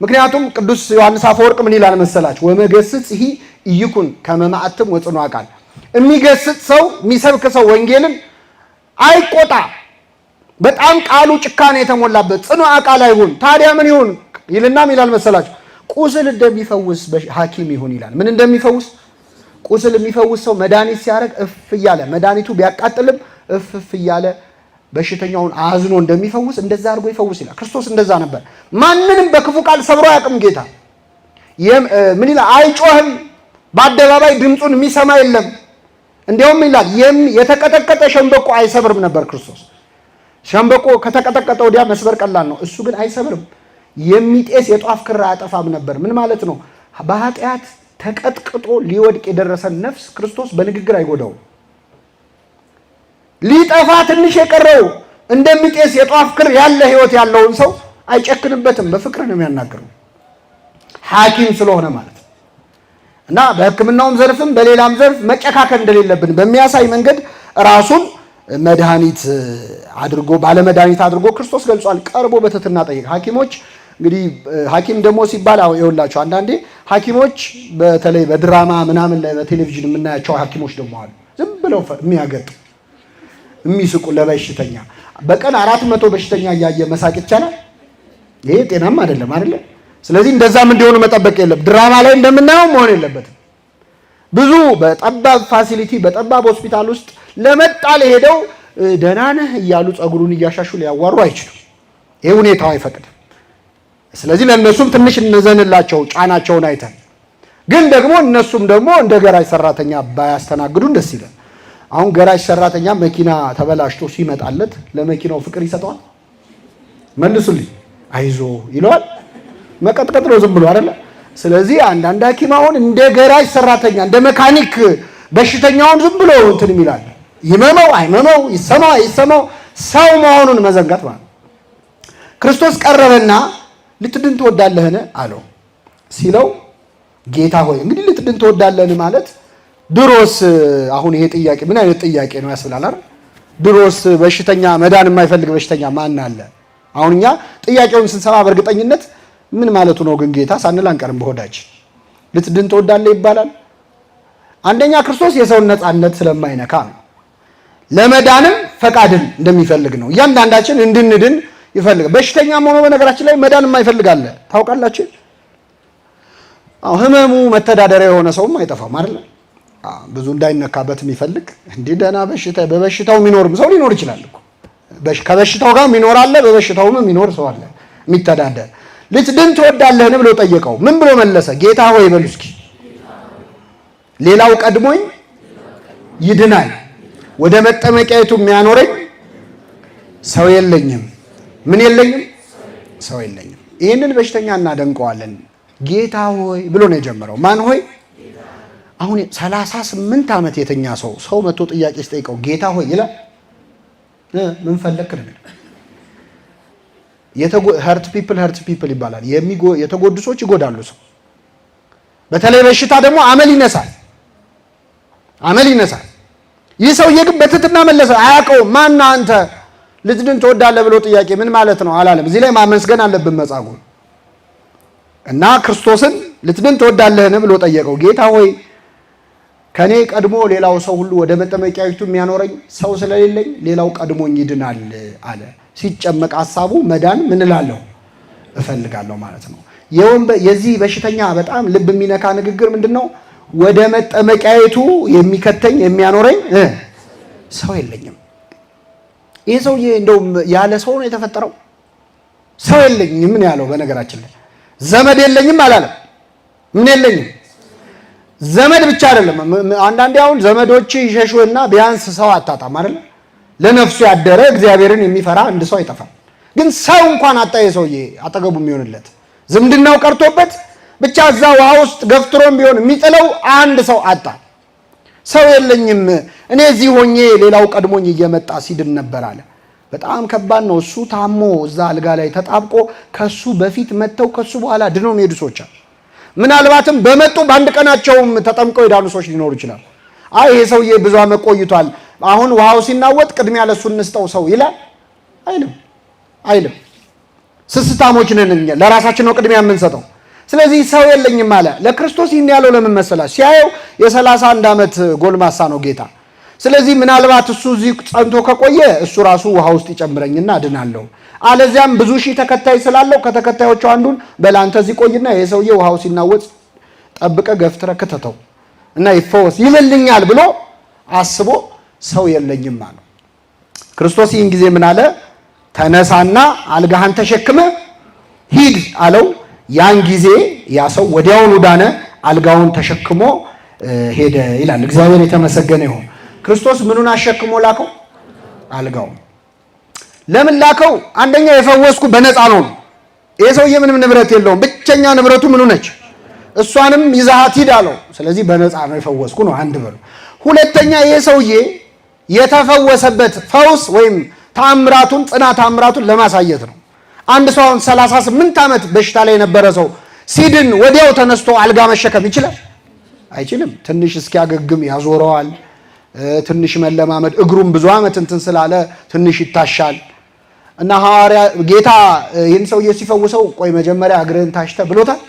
ምክንያቱም ቅዱስ ዮሐንስ አፈወርቅ ምን ይላል መሰላችሁ? ወመገስጽ ይህ ይኩን ከመማዕትም ወጽኑ ቃል። የሚገስጽ ሰው የሚሰብክ ሰው ወንጌልን አይቆጣ፣ በጣም ቃሉ ጭካኔ የተሞላበት ጽኑ ቃል አይሁን። ታዲያ ምን ይሁን ይልናም ይላል መሰላችሁ? ቁስል እንደሚፈውስ ሐኪም ይሁን ይላል። ምን እንደሚፈውስ? ቁስል የሚፈውስ ሰው መድኃኒት ሲያደርግ እፍ እያለ መድኃኒቱ ቢያቃጥልም እፍ እያለ በሽተኛውን አዝኖ እንደሚፈውስ እንደዛ አድርጎ ይፈውስ ይላል። ክርስቶስ እንደዛ ነበር። ማንንም በክፉ ቃል ሰብሮ አያውቅም ጌታ። ምን ይላል? አይጮህም፣ በአደባባይ ድምፁን የሚሰማ የለም። እንዲያውም ይላል የተቀጠቀጠ ሸንበቆ አይሰብርም ነበር ክርስቶስ። ሸንበቆ ከተቀጠቀጠ ወዲያ መስበር ቀላል ነው፣ እሱ ግን አይሰብርም። የሚጤስ የጧፍ ክር አያጠፋም ነበር። ምን ማለት ነው? በኃጢአት ተቀጥቅጦ ሊወድቅ የደረሰን ነፍስ ክርስቶስ በንግግር አይጎዳውም። ሊጠፋ ትንሽ የቀረው እንደሚጤስ የጧፍ ክር ያለ ህይወት ያለውን ሰው አይጨክንበትም፣ በፍቅር ነው የሚያናግረው ሐኪም ስለሆነ ማለት ነው። እና በሕክምናውም ዘርፍም በሌላም ዘርፍ መጨካከል እንደሌለብን በሚያሳይ መንገድ ራሱን መድኃኒት አድርጎ ባለመድኃኒት አድርጎ ክርስቶስ ገልጿል። ቀርቦ በትህትና ጠየቀ። ሐኪሞች እንግዲህ ሐኪም ደግሞ ሲባል ይኸውላችሁ አንዳንዴ ሐኪሞች በተለይ በድራማ ምናምን ላይ በቴሌቪዥን የምናያቸው ሐኪሞች ደግሞ አሉ ዝም ብለው የሚያገጡ የሚስቁ ለበሽተኛ። በቀን 400 በሽተኛ እያየ መሳቅ ይቻላል? ይሄ ጤናም አይደለም አይደለ? ስለዚህ እንደዛም እንዲሆኑ መጠበቅ የለም። ድራማ ላይ እንደምናየው መሆን የለበትም። ብዙ በጠባብ ፋሲሊቲ በጠባብ ሆስፒታል ውስጥ ለመጣል ሄደው ደህና ነህ እያሉ ጸጉሩን እያሻሹ ሊያዋሩ አይችሉም። ይሄ ሁኔታው አይፈቅድም። ስለዚህ ለእነሱም ትንሽ እንዘንላቸው ጫናቸውን አይተን፣ ግን ደግሞ እነሱም ደግሞ እንደ ገራጅ ሰራተኛ ባያስተናግዱን ደስ ይላል። አሁን ገራጅ ሰራተኛ መኪና ተበላሽቶ ሲመጣለት ለመኪናው ፍቅር ይሰጠዋል? መልሱልኝ። አይዞ ይለዋል። መቀጥቀጥ ነው ዝም ብሎ አይደለ? ስለዚህ አንዳንድ ሐኪም አሁን እንደ ገራጅ ሰራተኛ እንደ መካኒክ በሽተኛውን ዝም ብሎ እንትን ይላል። ይመመው አይመመው፣ ይሰማው አይሰማው፣ ሰው መሆኑን መዘንጋት ማለት። ክርስቶስ ቀረበና ልትድን ትወዳለህን አለው። ሲለው ጌታ ሆይ እንግዲህ ልትድን ትወዳለህን ማለት ድሮስ፣ አሁን ይሄ ጥያቄ ምን አይነት ጥያቄ ነው ያስብላል አይደል? ድሮስ በሽተኛ መዳን የማይፈልግ በሽተኛ ማን አለ? አሁን እኛ ጥያቄውን ስንሰማ በእርግጠኝነት ምን ማለቱ ነው ግን ጌታ ሳንል አንቀርም በሆዳችን። ልትድን ትወዳለህ ይባላል። አንደኛ ክርስቶስ የሰውን ነፃነት ስለማይነካ ነው። ለመዳንም ፈቃድን እንደሚፈልግ ነው። እያንዳንዳችን እንድንድን ይፈልጋል። በሽተኛም ሆኖ በነገራችን ላይ መዳን የማይፈልግ አለ። ታውቃላችሁ? ህመሙ መተዳደሪያ የሆነ ሰውም አይጠፋም አይደል? ብዙ እንዳይነካበት የሚፈልግ እንዲህ ደህና በበሽታው የሚኖርም ሰው ሊኖር ይችላል እኮ። ከበሽታው ጋር የሚኖር አለ፣ በበሽታውም የሚኖር ሰው አለ የሚተዳደር። ልትድን ትወዳለህን ብሎ ጠየቀው። ምን ብሎ መለሰ? ጌታ ሆይ በሉ እስኪ። ሌላው ቀድሞኝ ይድናል፣ ወደ መጠመቂያይቱ የሚያኖረኝ ሰው የለኝም። ምን የለኝም? ሰው የለኝም። ይህንን በሽተኛ እናደንቀዋለን። ጌታ ሆይ ብሎ ነው የጀመረው። ማን ሆይ? አሁን 38 ዓመት የተኛ ሰው መጥቶ ጥያቄ ሲጠይቀው ጌታ ሆይ ይላል። ምን ፈለክ ነው? ሀርት ፒፕል ይባላል። የተጎዱ ሰዎች ይጎዳሉ ሰው። በተለይ በሽታ ደግሞ አመል ይነሳል። ይህ ሰውዬ ግን በትህትና መለሰ። አያውቀውም። ማን አንተ ልትድን ትወዳለህ ብሎ ጥያቄ ምን ማለት ነው አላለም። እዚህ ላይ ማመስገን አለብን መጻጉዕ እና ክርስቶስን ልትድን ትወዳለህን ብሎ ጠየቀው። ጌታ ሆይ ከኔ ቀድሞ ሌላው ሰው ሁሉ ወደ መጠመቂያይቱ የሚያኖረኝ ሰው ስለሌለኝ ሌላው ቀድሞኝ ይድናል አለ። ሲጨመቅ ሐሳቡ መዳን ምን እላለሁ እፈልጋለሁ ማለት ነው። የዚህ በሽተኛ በጣም ልብ የሚነካ ንግግር ምንድነው? ወደ መጠመቂያይቱ የሚከተኝ የሚያኖረኝ ሰው የለኝም። ይህ ሰውዬ እንደውም ያለ ሰው ነው የተፈጠረው። ሰው የለኝም ምን ያለው? በነገራችን ላይ ዘመድ የለኝም አላለም። ምን የለኝም? ዘመድ ብቻ አይደለም። አንዳንዴ አሁን ዘመዶች ይሸሹና ቢያንስ ሰው አታጣም አይደል? ለነፍሱ ያደረ እግዚአብሔርን የሚፈራ አንድ ሰው አይጠፋም። ግን ሰው እንኳን አጣ። የሰውዬ አጠገቡ የሚሆንለት ዝምድናው ቀርቶበት ብቻ እዛ ውሃ ውስጥ ገፍትሮም ቢሆን የሚጥለው አንድ ሰው አጣ። ሰው የለኝም እኔ እዚህ ሆኜ ሌላው ቀድሞኝ እየመጣ ሲድን ነበር አለ። በጣም ከባድ ነው። እሱ ታሞ እዛ አልጋ ላይ ተጣብቆ ከሱ በፊት መጥተው ከሱ በኋላ ድነው የሚሄዱ ሰዎች አሉ። ምናልባትም በመጡ በአንድ ቀናቸውም ተጠምቀው የዳኑ ሰዎች ሊኖሩ ይችላል። አይ ይሄ ሰውዬ ብዙ ዓመት ቆይቷል፣ አሁን ውሃው ሲናወጥ ቅድሚያ ለሱ እንስጠው ሰው ይላል አይልም። ስስታሞች ነን እኛ፣ ለራሳችን ነው ቅድሚያ የምንሰጠው። ስለዚህ ሰው የለኝም አለ። ለክርስቶስ ይህን ያለው ለምን መሰላችሁ? ሲያየው የ31 ዓመት ጎልማሳ ነው ጌታ። ስለዚህ ምናልባት እሱ እዚህ ጸንቶ ከቆየ እሱ ራሱ ውሃ ውስጥ ይጨምረኝና እድናለሁ፣ አለዚያም ብዙ ሺህ ተከታይ ስላለው ከተከታዮቹ አንዱን በላንተ እዚህ ቆይና ይሄ ሰውዬ ውሃው ሲናወጥ ጠብቀ ገፍትረ ከተተው እና ይፈወስ ይልልኛል ብሎ አስቦ ሰው የለኝም አለ። ክርስቶስ ይህን ጊዜ ምን አለ? ተነሳና አልጋህን ተሸክመ ሂድ አለው። ያን ጊዜ ያ ሰው ወዲያውኑ ዳነ፣ አልጋውን ተሸክሞ ሄደ ይላል። እግዚአብሔር የተመሰገነ ይሁን። ክርስቶስ ምኑን አሸክሞ ላከው? አልጋውን። ለምን ላከው? አንደኛ የፈወስኩ በነፃ ነው። ይሄ ሰውዬ ምንም ንብረት የለውም። ብቸኛ ንብረቱ ምኑ ነች? እሷንም ይዛሃት ሂድ አለው። ስለዚህ በነፃ ነው የፈወስኩ ነው አንድ በሉ። ሁለተኛ ይሄ ሰውዬ የተፈወሰበት ፈውስ ወይም ታምራቱን ጽናት ታምራቱን ለማሳየት ነው። አንድ ሰው አሁን 38 ዓመት በሽታ ላይ የነበረ ሰው ሲድን ወዲያው ተነስቶ አልጋ መሸከም ይችላል? አይችልም። ትንሽ እስኪያገግም ያዞረዋል። ትንሽ መለማመድ፣ እግሩም ብዙ ዓመት እንትን ስላለ ትንሽ ይታሻል። እና ሐዋርያ ጌታ ይህን ሰውዬ ሲፈውሰው ቆይ መጀመሪያ እግርህን ታሽተ ብሎታል።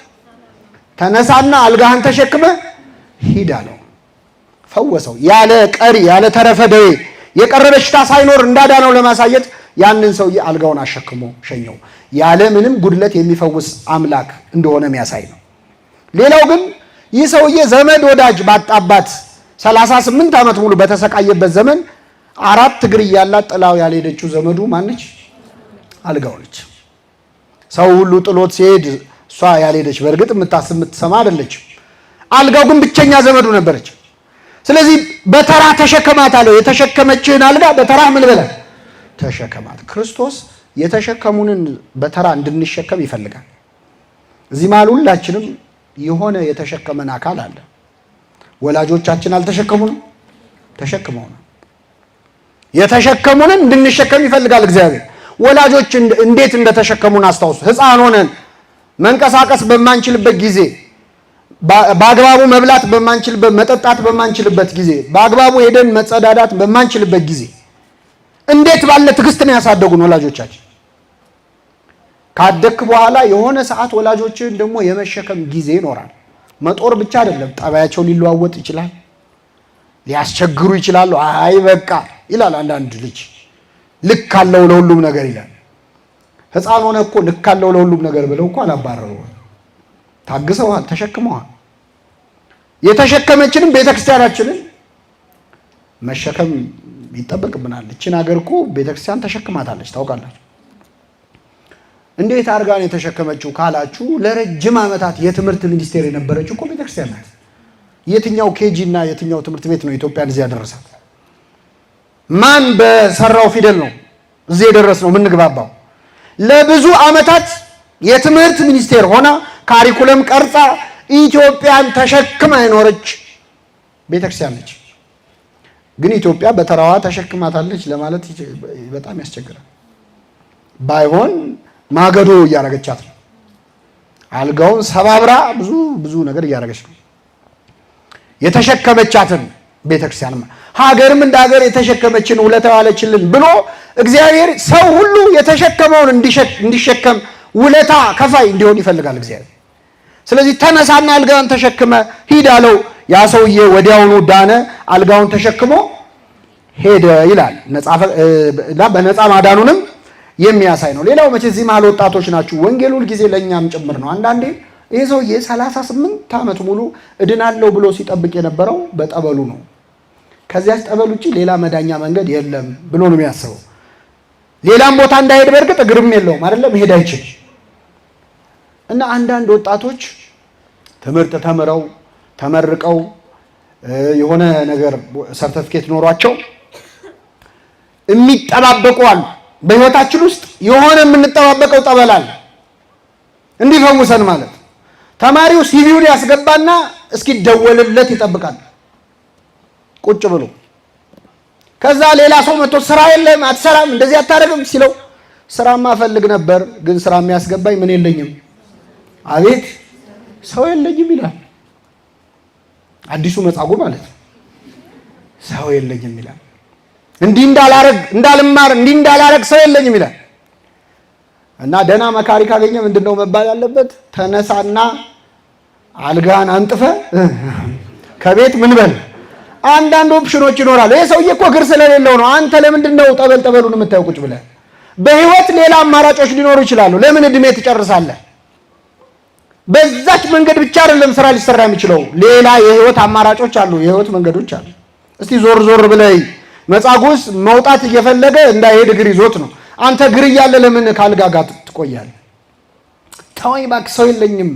ተነሳና አልጋህን ተሸክመ ሂድ አለው። ፈወሰው። ያለ ቀሪ ያለ ተረፈ ደዌ የቀረ በሽታ ሳይኖር እንዳዳነው ለማሳየት ያንን ሰውዬ አልጋውን አሸክሞ ሸኘው። ያለ ምንም ጉድለት የሚፈውስ አምላክ እንደሆነ የሚያሳይ ነው። ሌላው ግን ይህ ሰውዬ ዘመድ ወዳጅ ባጣባት 38 ዓመት ሙሉ በተሰቃየበት ዘመን 4 እግር እያላት ጥላው ያልሄደችው ዘመዱ ማነች? አልጋው ነች። ሰው ሁሉ ጥሎት ሲሄድ እሷ ያልሄደች በእርግጥ የምትሰማ አይደለችም። አልጋው ግን ብቸኛ ዘመዱ ነበረች። ስለዚህ በተራ ተሸከማት አለው። የተሸከመችህን አልጋ በተራ ምን በለ ተሸከማት። ክርስቶስ የተሸከሙንን በተራ እንድንሸከም ይፈልጋል። እዚህ መሃል ሁላችንም የሆነ የተሸከመን አካል አለ። ወላጆቻችን አልተሸከሙንም? ተሸክመው ነው። የተሸከሙንን እንድንሸከም ይፈልጋል እግዚአብሔር። ወላጆች እንዴት እንደተሸከሙን አስታውሱ። ሕፃን ሆነን መንቀሳቀስ በማንችልበት ጊዜ፣ በአግባቡ መብላት በማንችልበት፣ መጠጣት በማንችልበት ጊዜ፣ በአግባቡ ሄደን መጸዳዳት በማንችልበት ጊዜ እንዴት ባለ ትዕግስት ነው ያሳደጉን ወላጆቻችን። ካደክ በኋላ የሆነ ሰዓት ወላጆችን ደግሞ የመሸከም ጊዜ ይኖራል። መጦር ብቻ አይደለም፣ ጠባያቸው ሊለዋወጥ ይችላል፣ ሊያስቸግሩ ይችላሉ። አይ በቃ ይላል አንዳንድ ልጅ፣ ልክ አለው ለሁሉም ነገር ይላል። ሕፃን ሆነ እኮ ልክ አለው ለሁሉም ነገር ብለው እኮ አላባረሩም። ታግሰዋል፣ ተሸክመዋል። የተሸከመችንም ቤተክርስቲያናችንን መሸከም ይጠበቅብናል። እችን ሀገር እኮ ቤተክርስቲያን ተሸክማታለች፣ ታውቃላችሁ። እንዴት አድርጋ ነው የተሸከመችው ካላችሁ፣ ለረጅም ዓመታት የትምህርት ሚኒስቴር የነበረችው እኮ ቤተክርስቲያን ናት። የትኛው ኬጂ እና የትኛው ትምህርት ቤት ነው ኢትዮጵያን እዚህ ያደረሳት? ማን በሰራው ፊደል ነው እዚህ የደረስነው የምንግባባው? ለብዙ ዓመታት የትምህርት ሚኒስቴር ሆና ካሪኩለም ቀርጻ ኢትዮጵያን ተሸክማ የኖረች ቤተክርስቲያን ነች። ግን ኢትዮጵያ በተራዋ ተሸክማታለች ለማለት በጣም ያስቸግራል። ባይሆን ማገዶ እያረገቻት ነው። አልጋውን ሰባብራ ብዙ ነገር እያረገች ነው የተሸከመቻትን ቤተክርስቲያን። ሀገርም እንደ ሀገር የተሸከመችን ውለታ ዋለችልን ብሎ እግዚአብሔር ሰው ሁሉ የተሸከመውን እንዲሸከም ውለታ ከፋይ እንዲሆን ይፈልጋል እግዚአብሔር። ስለዚህ ተነሳና አልጋውን ተሸክመ ሂድ አለው። ያ ሰውዬ ወዲያውኑ ዳነ፣ አልጋውን ተሸክሞ ሄደ ይላል። እና በነፃ ማዳኑንም የሚያሳይ ነው። ሌላው መቼ እዚህ መሀል ወጣቶች ናችሁ፣ ወንጌል ሁል ጊዜ ለእኛም ጭምር ነው። አንዳንዴ ይህ ሰውዬ 38 ዓመት ሙሉ እድናለሁ ብሎ ሲጠብቅ የነበረው በጠበሉ ነው። ከዚያች ጠበል ውጭ ሌላ መዳኛ መንገድ የለም ብሎ ነው የሚያስበው። ሌላም ቦታ እንዳይሄድ በእርግጥ እግርም የለውም አይደለም፣ መሄድ አይችልም። እና አንዳንድ ወጣቶች ትምህርት ተምረው ተመርቀው የሆነ ነገር ሰርተፊኬት ኖሯቸው የሚጠባበቁ አሉ። በህይወታችን ውስጥ የሆነ የምንጠባበቀው ጠበል አለ እንዲፈውሰን ማለት። ተማሪው ሲቪውን ያስገባና እስኪደወልለት ይጠብቃል ቁጭ ብሎ። ከዛ ሌላ ሰው መጥቶ ስራ የለም አትሰራም እንደዚህ አታደርግም ሲለው ስራማ ፈልግ ነበር ግን ስራ የሚያስገባኝ ምን የለኝም፣ አቤት ሰው የለኝም ይላል። አዲሱ መጻጉዕ ማለት ነው። ሰው የለኝም ይላል። እንዲህ እንዳላረግ እንዳልማር እንዲህ እንዳላረግ ሰው የለኝም ይላል። እና ደህና መካሪ ካገኘ ምንድነው መባል ያለበት? ተነሳና አልጋን አንጥፈ ከቤት ምን በል። አንዳንድ ኦፕሽኖች ይኖራሉ። ይሄ ሰውዬ እኮ እግር ስለሌለው ነው። አንተ ለምንድነው ጠበሉን የምታየው ቁጭ ብለህ? በህይወት ሌላ አማራጮች ሊኖሩ ይችላሉ። ለምን እድሜ ትጨርሳለህ? በዛች መንገድ ብቻ አይደለም ስራ ሊሰራ የሚችለው። ሌላ የህይወት አማራጮች አሉ፣ የህይወት መንገዶች አሉ። እስቲ ዞር ዞር ብለህ መጻጉዕ መውጣት እየፈለገ እንዳይሄድ እግር ይዞት ነው። አንተ እግር እያለ ለምን ካልጋ ጋር ትቆያለህ? ተወኝ እባክህ ሰው የለኝም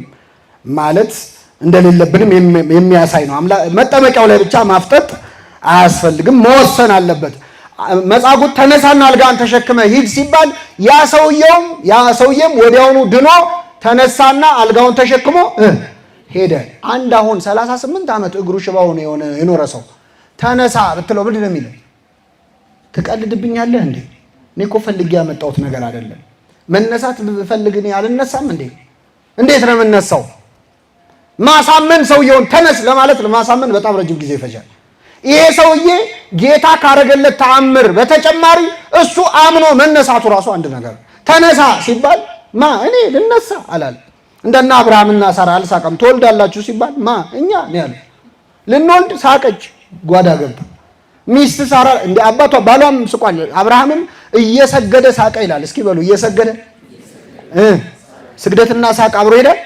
ማለት እንደሌለብንም የሚያሳይ ነው። መጠመቂያው ላይ ብቻ ማፍጠጥ አያስፈልግም፣ መወሰን አለበት። መጻጉዕ ተነሳና አልጋን ተሸክመ ሂድ ሲባል ያ ሰውዬም ወዲያውኑ ድኖ ተነሳና አልጋውን ተሸክሞ ሄደ። አንድ አሁን 38 ዓመት እግሩ ሽባው ነው የኖረ ሰው ተነሳ ብትለው ምንድን ነው የሚለው? ትቀልድብኛለህ እንዴ? እኔ እኮ ፈልጌ ያመጣሁት ነገር አይደለም። መነሳት ብፈልግ እኔ አልነሳም እንዴ? እንዴት ነው የምነሳው? ማሳመን ሰውየውን ተነስ ለማለት ለማሳመን በጣም ረጅም ጊዜ ይፈጃል። ይሄ ሰውዬ ጌታ ካረገለት ተአምር በተጨማሪ እሱ አምኖ መነሳቱ ራሱ አንድ ነገር። ተነሳ ሲባል እኔ ልነሳ አላል። እንደና አብርሃምና ሳራ አልሳቀም። ትወልዳላችሁ ሲባል እኛ ነው ያለ። ልንወልድ ሳቀች፣ ጓዳ ገባ። ሚስት ሳራ እንደ አባቷ ባሏም ስቋል። አብርሃምም እየሰገደ ሳቀ ይላል። እስኪ በሉ እየሰገደ ስግደትና ሳቅ አብሮ ሄዳል።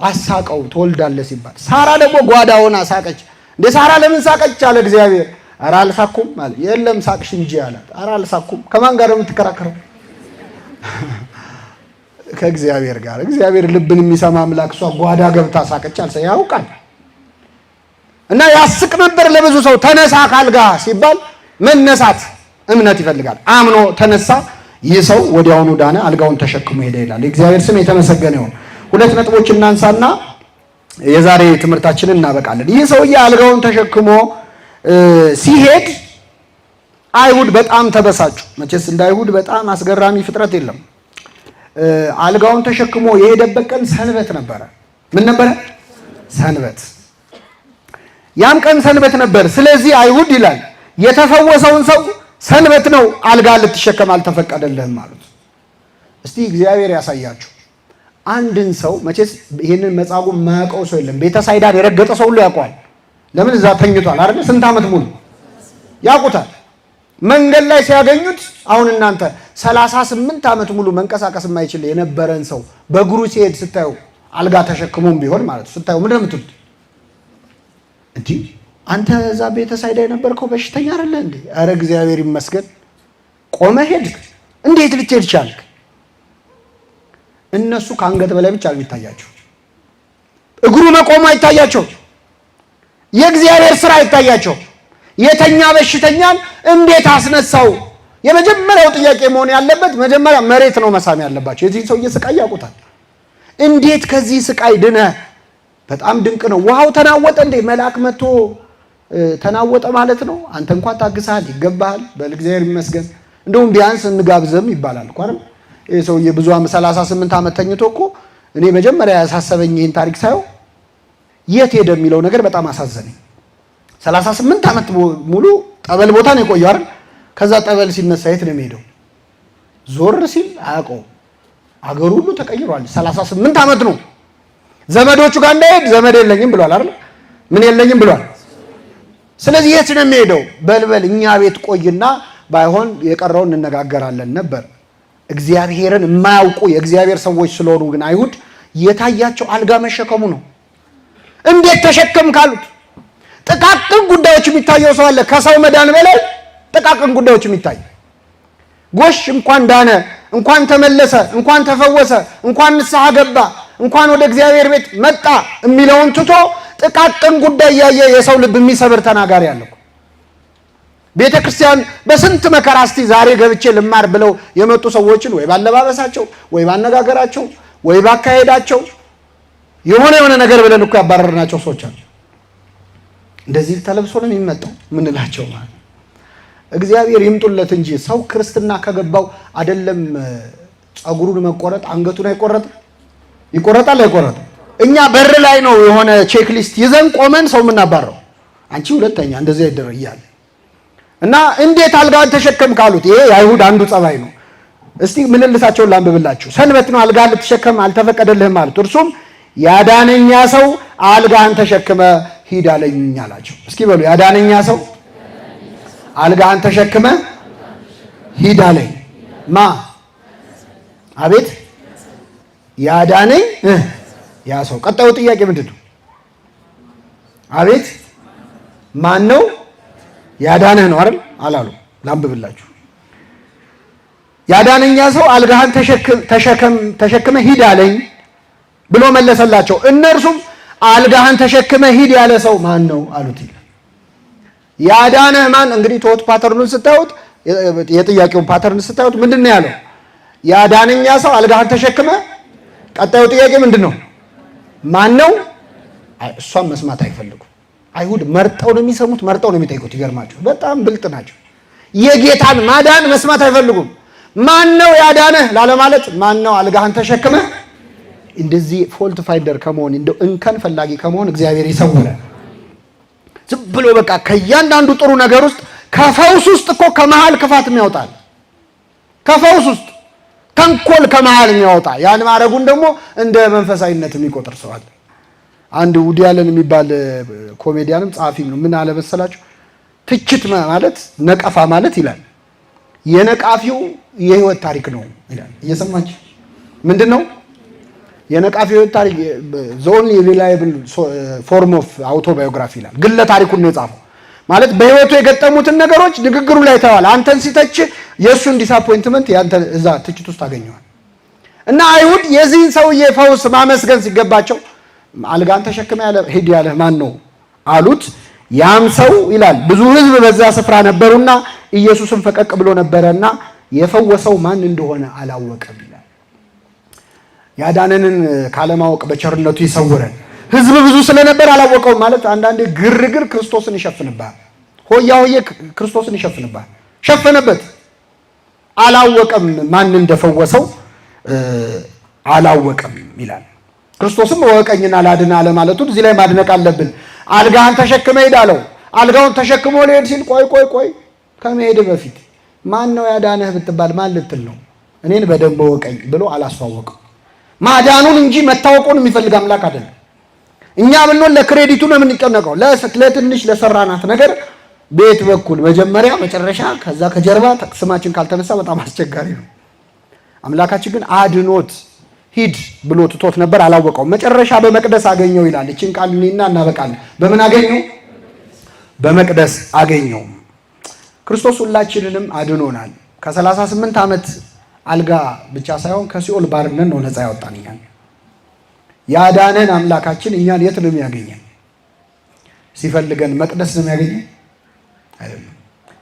አሳቀው ትወልዳለህ ሲባል። ሳራ ደግሞ ጓዳ ሆና ሳቀች። እንደ ሳራ ለምን ሳቀች አለ እግዚአብሔር። ኧረ አልሳኩም ማለት የለም ሳቅሽ እንጂ አላት። ኧረ አልሳኩም። ከማን ጋር የምትከራከረው? ከእግዚአብሔር ጋር። እግዚአብሔር ልብን የሚሰማ አምላክ። እሷ ጓዳ ገብታ ሳቀች አልሰ ያውቃል። እና ያስቅ ነበር ለብዙ ሰው። ተነሳ ካልጋ ሲባል መነሳት እምነት ይፈልጋል። አምኖ ተነሳ። ይህ ሰው ወዲያውኑ ዳነ፣ አልጋውን ተሸክሞ ሄደ ይላል። የእግዚአብሔር ስም የተመሰገነ ይሁን። 2 ነጥቦች እናንሳና የዛሬ ትምህርታችንን እናበቃለን። ይህ ሰውዬ አልጋውን ተሸክሞ ሲሄድ አይሁድ በጣም ተበሳጩ። መቼስ እንደ አይሁድ በጣም አስገራሚ ፍጥረት የለም። አልጋውን ተሸክሞ የሄደበት ቀን ሰንበት ነበረ። ምን ነበረ? ሰንበት። ያም ቀን ሰንበት ነበር። ስለዚህ አይሁድ ይላል የተፈወሰውን ሰው ሰንበት ነው፣ አልጋ ልትሸከም አልተፈቀደልህም አሉት። እስቲ እግዚአብሔር ያሳያችሁ። አንድን ሰው መቼስ ይህንን መጻጉዕ የማያውቀው ሰው የለም። ቤተሳይዳን የረገጠ ሰው ሁሉ ያውቀዋል። ለምን? እዛ ተኝቷል አይደል? ስንት ዓመት ሙሉ ያውቁታል። መንገድ ላይ ሲያገኙት አሁን እናንተ 38 ዓመት ሙሉ መንቀሳቀስ የማይችል የነበረን ሰው በእግሩ ሲሄድ ስታዩ፣ አልጋ ተሸክሞም ቢሆን ማለት ስታዩ ምንድን ነው የምትሉት? እንዲህ አንተ እዛ ቤተሳይዳ የነበርከው በሽተኛ አይደለ እንዴ? ኧረ እግዚአብሔር ይመስገን ቆመ ሄድክ። እንዴት ልትሄድ ቻልክ? እነሱ ከአንገት በላይ ብቻ የሚታያቸው፣ እግሩ መቆሙ አይታያቸው፣ የእግዚአብሔር ስራ አይታያቸው። የተኛ በሽተኛን እንዴት አስነሳው? የመጀመሪያው ጥያቄ መሆን ያለበት መጀመሪያ መሬት ነው መሳም ያለባቸው። የዚህን ሰውዬ ስቃይ ያውቁታል። እንዴት ከዚህ ስቃይ ድነ? በጣም ድንቅ ነው። ውሃው ተናወጠ እንዴ? መልአክ መጥቶ ተናወጠ ማለት ነው። አንተ እንኳን ታግሰሃል፣ ይገባሃል፣ በል እግዚአብሔር ይመስገን። እንደውም ቢያንስ እንጋብዘም ይባላል እኮ አይደል? ይሄ ሰውዬ ብዙ 38 ዓመት ተኝቶ እኮ እኔ መጀመሪያ ያሳሰበኝ ይህን ታሪክ ሳየው የት ሄደ የሚለው ነገር በጣም አሳዘነኝ። 38 ዓመት ሙሉ ጠበል ቦታ ነው የቆየው አይደል? ከዛ ጠበል ሲነሳ የት ነው የሚሄደው? ዞር ሲል አያውቀውም። አገሩ ሁሉ ተቀይሯል። 38 ዓመት ነው። ዘመዶቹ ጋር እንዳይሄድ ዘመድ የለኝም ብሏል አይደል? ምን የለኝም ብሏል። ስለዚህ የት ነው የሚሄደው? በልበል እኛ ቤት ቆይና ባይሆን የቀረውን እንነጋገራለን ነበር። እግዚአብሔርን የማያውቁ የእግዚአብሔር ሰዎች ስለሆኑ ግን አይሁድ የታያቸው አልጋ መሸከሙ ነው። እንዴት ተሸከም ካሉት ጥቃቅን ጉዳዮች የሚታየው ሰው አለ። ከሰው መዳን በላይ ጥቃቅን ጉዳዮች የሚታይ ጎሽ፣ እንኳን ዳነ፣ እንኳን ተመለሰ፣ እንኳን ተፈወሰ፣ እንኳን ንስሐ ገባ፣ እንኳን ወደ እግዚአብሔር ቤት መጣ የሚለውን ትቶ ጥቃቅን ጉዳይ ያየ የሰው ልብ የሚሰብር ተናጋሪ አለ። ቤተ ክርስቲያን በስንት መከራ እስቲ ዛሬ ገብቼ ልማር ብለው የመጡ ሰዎችን ወይ ባለባበሳቸው ወይ ባነጋገራቸው ወይ ባካሄዳቸው የሆነ ነገር ብለን እኮ ያባረርናቸው ሰዎች አሉ። እንደዚህ ተለብሶ ነው የሚመጣው ምንላቸው ማለት እግዚአብሔር ይምጡለት እንጂ ሰው ክርስትና ከገባው አይደለም ጸጉሩን መቆረጥ አንገቱን አይቆረጥ ይቆረጣል አይቆረጥም። እኛ በር ላይ ነው የሆነ ቼክ ሊስት ይዘን ቆመን ሰው ምናባረው አንቺ ሁለተኛ እንደዚህ አይደረግ ይያል እና እንዴት አልጋን ተሸከም ካሉት ይሄ የአይሁድ አንዱ ጸባይ ነው። እስቲ ምልልሳቸውን ላንብብላችሁ። ሰንበት ነው አልጋን ልትሸከም አልተፈቀደልህም ማለት እርሱም ያዳነኛ ሰው አልጋን ተሸክመ ሂድ አለኝ አላቸው። እስኪ በሉ ያዳነኛ ሰው አልጋን ተሸክመ ሂድ አለኝ። ማ አቤት ያዳነኝ ያ ሰው። ቀጣዩ ጥያቄ ምንድን ነው? አቤት ማን ነው ያዳነህ ነው አይደል አላሉ። ላንብብላችሁ። ያዳነኛ ሰው አልጋህን ተሸክመ ሂድ አለኝ ብሎ መለሰላቸው። እነርሱም አልጋህን ተሸክመ ሂድ ያለ ሰው ማን ነው አሉት። ያዳነህ ማን? እንግዲህ ቶት ፓተርኑን ስታዩት የጥያቄውን ፓተርን ስታዩት ምንድን ነው ያለው? ያዳነኛ ሰው አልጋህን ተሸክመ። ቀጣዩ ጥያቄ ምንድን ነው? ማን ነው? እሷን መስማት አይፈልጉም። አይሁድ መርጠው ነው የሚሰሙት፣ መርጠው ነው የሚጠይቁት። ይገርማችሁ፣ በጣም ብልጥ ናቸው። የጌታን ማዳን መስማት አይፈልጉም። ማን ነው ያዳነህ ላለማለት ማን ነው አልጋህን ተሸክመ። እንደዚህ ፎልት ፋይንደር ከመሆን እንደው እንከን ፈላጊ ከመሆን እግዚአብሔር ይሰውራል። ዝም ብሎ በቃ ከእያንዳንዱ ጥሩ ነገር ውስጥ ከፈውስ ውስጥ እኮ ከመሃል ክፋት የሚያወጣል። ከፈውስ ውስጥ ተንኮል ከመሃል የሚያወጣ ያን ማድረጉን ደግሞ እንደ መንፈሳዊነት የሚቆጥር ሰው አለ። አንድ ውዲ አለን የሚባል ኮሜዲያንም ጸሐፊም ነው። ምን አለ መሰላችሁ? ትችት ማለት ነቀፋ ማለት ይላል የነቃፊው የህይወት ታሪክ ነው ይላል። እየሰማችሁ ምንድን ነው የነቃፊው የህይወት ታሪክ? the only reliable form of autobiography ይላል። ግለ ታሪኩን ነው የጻፈው። ማለት በህይወቱ የገጠሙትን ነገሮች ንግግሩ ላይ ተዋል። አንተን ሲተች የእሱን ዲስአፖይንትመንት ያንተ እዛ ትችት ውስጥ ታገኘዋል። እና አይሁድ የዚህን ሰውዬ ፈውስ ማመስገን ሲገባቸው አልጋን ተሸክመ ያለ ሂድ ያለ ማን ነው አሉት። ያም ሰው ይላል ብዙ ህዝብ በዛ ስፍራ ነበሩና ኢየሱስን ፈቀቅ ብሎ ነበረና የፈወሰው ማን እንደሆነ አላወቀም ይላል። ያዳነንን ካለማወቅ በቸርነቱ ይሰውረን። ሕዝብ ብዙ ስለነበር አላወቀውም ማለት አንዳንዴ ግርግር ክርስቶስን ይሸፍንባል። ሆያ ሆዬ ክርስቶስን ይሸፍንባል። ሸፈነበት። አላወቀም ማን እንደፈወሰው አላወቀም ይላል። ክርስቶስም እወቀኝና ላድን አለ ማለቱን እዚህ ላይ ማድነቅ አለብን። አልጋህን ተሸክመ ሄድ አለው። አልጋውን ተሸክሞ ሊሄድ ሲል ቆይ ከመሄድ በፊት ማን ነው ያዳነህ ብትባል ማን ልትል ነው? እኔን በደንብ እወቀኝ ብሎ አላስተዋወቀው። ማዳኑን እንጂ መታወቁን የሚፈልግ አምላክ አይደለም። እኛ ብንሆን ለክሬዲቱ ነው የምንጨነቀው። ለትንሽ ለሰራናት ነገር ቤት በኩል መጀመሪያ መጨረሻ ከዛ ከጀርባ ስማችን ካልተነሳ በጣም አስቸጋሪ ነው። አምላካችን ግን አድኖት ሂድ ብሎ ትቶት ነበር፣ አላወቀውም። መጨረሻ በመቅደስ አገኘው ይላል። እቺን ቃል እኔና እናበቃለን። በምን አገኘው? በመቅደስ አገኘው። ክርስቶስ ሁላችንንም አድኖናል። ከ38 ዓመት አልጋ ብቻ ሳይሆን ከሲኦል ባርነት ነው ነፃ ያወጣን። እኛን ያዳነን አምላካችን እኛን የት ነው የሚያገኘን? ሲፈልገን መቅደስ ነው የሚያገኘን አይደለም።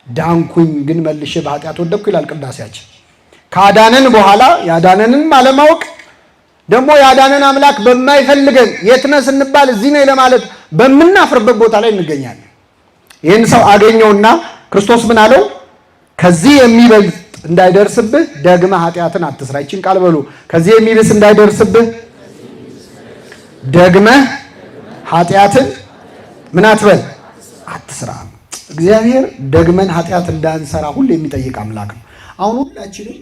ዳንኩኝ ግን መልሼ በኃጢአት ወደቅኩ ይላል ቅዳሴያችን። ካዳነን በኋላ ያዳነንን አለማወቅ ደግሞ ያዳነን አምላክ በማይፈልገን የት ነህ ስንባል እዚህ ነኝ ለማለት በምናፍርበት ቦታ ላይ እንገኛለን። ይህን ሰው አገኘውና ክርስቶስ ምን አለው? ከዚህ የሚበልጥ እንዳይደርስብህ ደግመህ ኃጢአትን አትስራ። ይችን ቃል በሉ። ከዚህ የሚብስ እንዳይደርስብህ ደግመህ ኃጢአትን ምን አትበል? አትስራ። እግዚአብሔር ደግመን ኃጢአት እንዳንሰራ ሁሉ የሚጠይቅ አምላክ ነው። አሁን ሁላችንም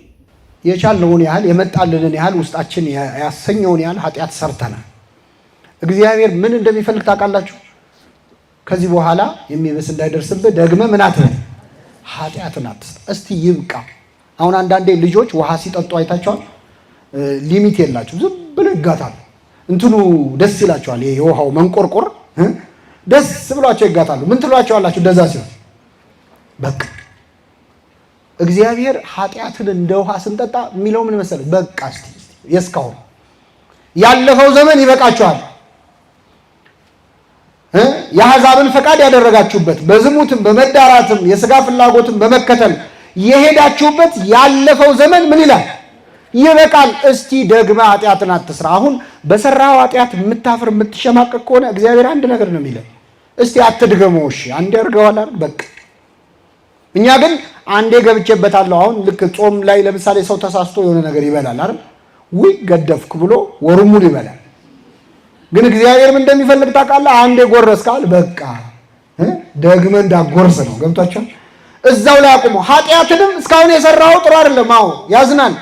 የቻልነውን ያህል የመጣልንን ያህል ውስጣችን ያሰኘውን ያህል ኃጢአት ሰርተናል። እግዚአብሔር ምን እንደሚፈልግ ታውቃላችሁ? ከዚህ በኋላ የሚብስ እንዳይደርስብህ ደግመህ ምን አትበል? ኃጢአትን አትስራ። እስቲ ይብቃ። አሁን አንዳንዴ ልጆች ውሃ ሲጠጡ አይታቸዋል። ሊሚት የላቸው፣ ዝም ብለው ይጋታሉ። እንትኑ ደስ ይላቸዋል። ይሄ የውሃው መንቆርቆር ደስ ብሏቸው ይጋታሉ። ምን ትሏቸዋላችሁ? እንደዛ ሲሆን በቃ እግዚአብሔር ኃጢአትን እንደ ውሃ ስንጠጣ የሚለው ምን መሰለህ? በቃ እስቲ የስካሁን ያለፈው ዘመን ይበቃችኋል። የአሕዛብን ፈቃድ ያደረጋችሁበት በዝሙትም በመዳራትም የሥጋ ፍላጎትም በመከተል የሄዳችሁበት ያለፈው ዘመን ምን ይላል? ይበቃል። እስቲ ደግመ ኃጢአትን አትስራ። አሁን በሰራው ኃጢአት የምታፍር የምትሸማቀቅ ከሆነ እግዚአብሔር አንድ ነገር ነው የሚለው፣ እስቲ አትድገመው። እሺ አንዴ አድርገዋል አይደል? በቃ እኛ ግን አንዴ ገብቼበታለሁ። አሁን ልክ ጾም ላይ ለምሳሌ ሰው ተሳስቶ የሆነ ነገር ይበላል አይደል? ውይ ገደፍክ ብሎ ወሩን ሙሉ ይበላል። ግን እግዚአብሔር ምን እንደሚፈልግ ታውቃለህ? አንዴ ጎረስካል፣ በቃ ደግመ እንዳጎርስ ነው። ገብቷቸው እዛው ላይ አቁሞ ኃጢአትንም እስካሁን የሰራው ጥሩ አይደለም። አዎ ያዝናል።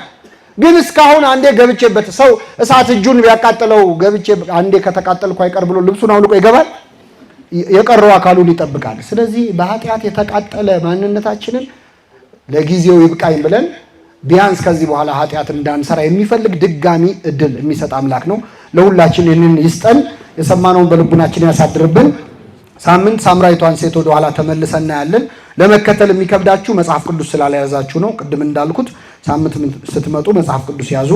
ግን እስካሁን አንዴ ገብቼበት ሰው እሳት እጁን ቢያቃጥለው ገብቼ አንዴ ከተቃጠልኩ አይቀር ብሎ ልብሱን አውልቆ ይገባል፣ የቀረው አካሉን ይጠብቃል። ስለዚህ በኃጢአት የተቃጠለ ማንነታችንን ለጊዜው ይብቃኝ ብለን ቢያንስ ከዚህ በኋላ ኃጢአት እንዳንሰራ የሚፈልግ ድጋሚ እድል የሚሰጥ አምላክ ነው። ለሁላችን ይህንን ይስጠን፣ የሰማነውን በልቡናችን ያሳድርብን። ሳምንት ሳምራዊቷን ሴት ወደ ኋላ ተመልሰን እናያለን። ለመከተል የሚከብዳችሁ መጽሐፍ ቅዱስ ስላልያዛችሁ ነው። ቅድም እንዳልኩት ሳምንት ስትመጡ መጽሐፍ ቅዱስ ያዙ።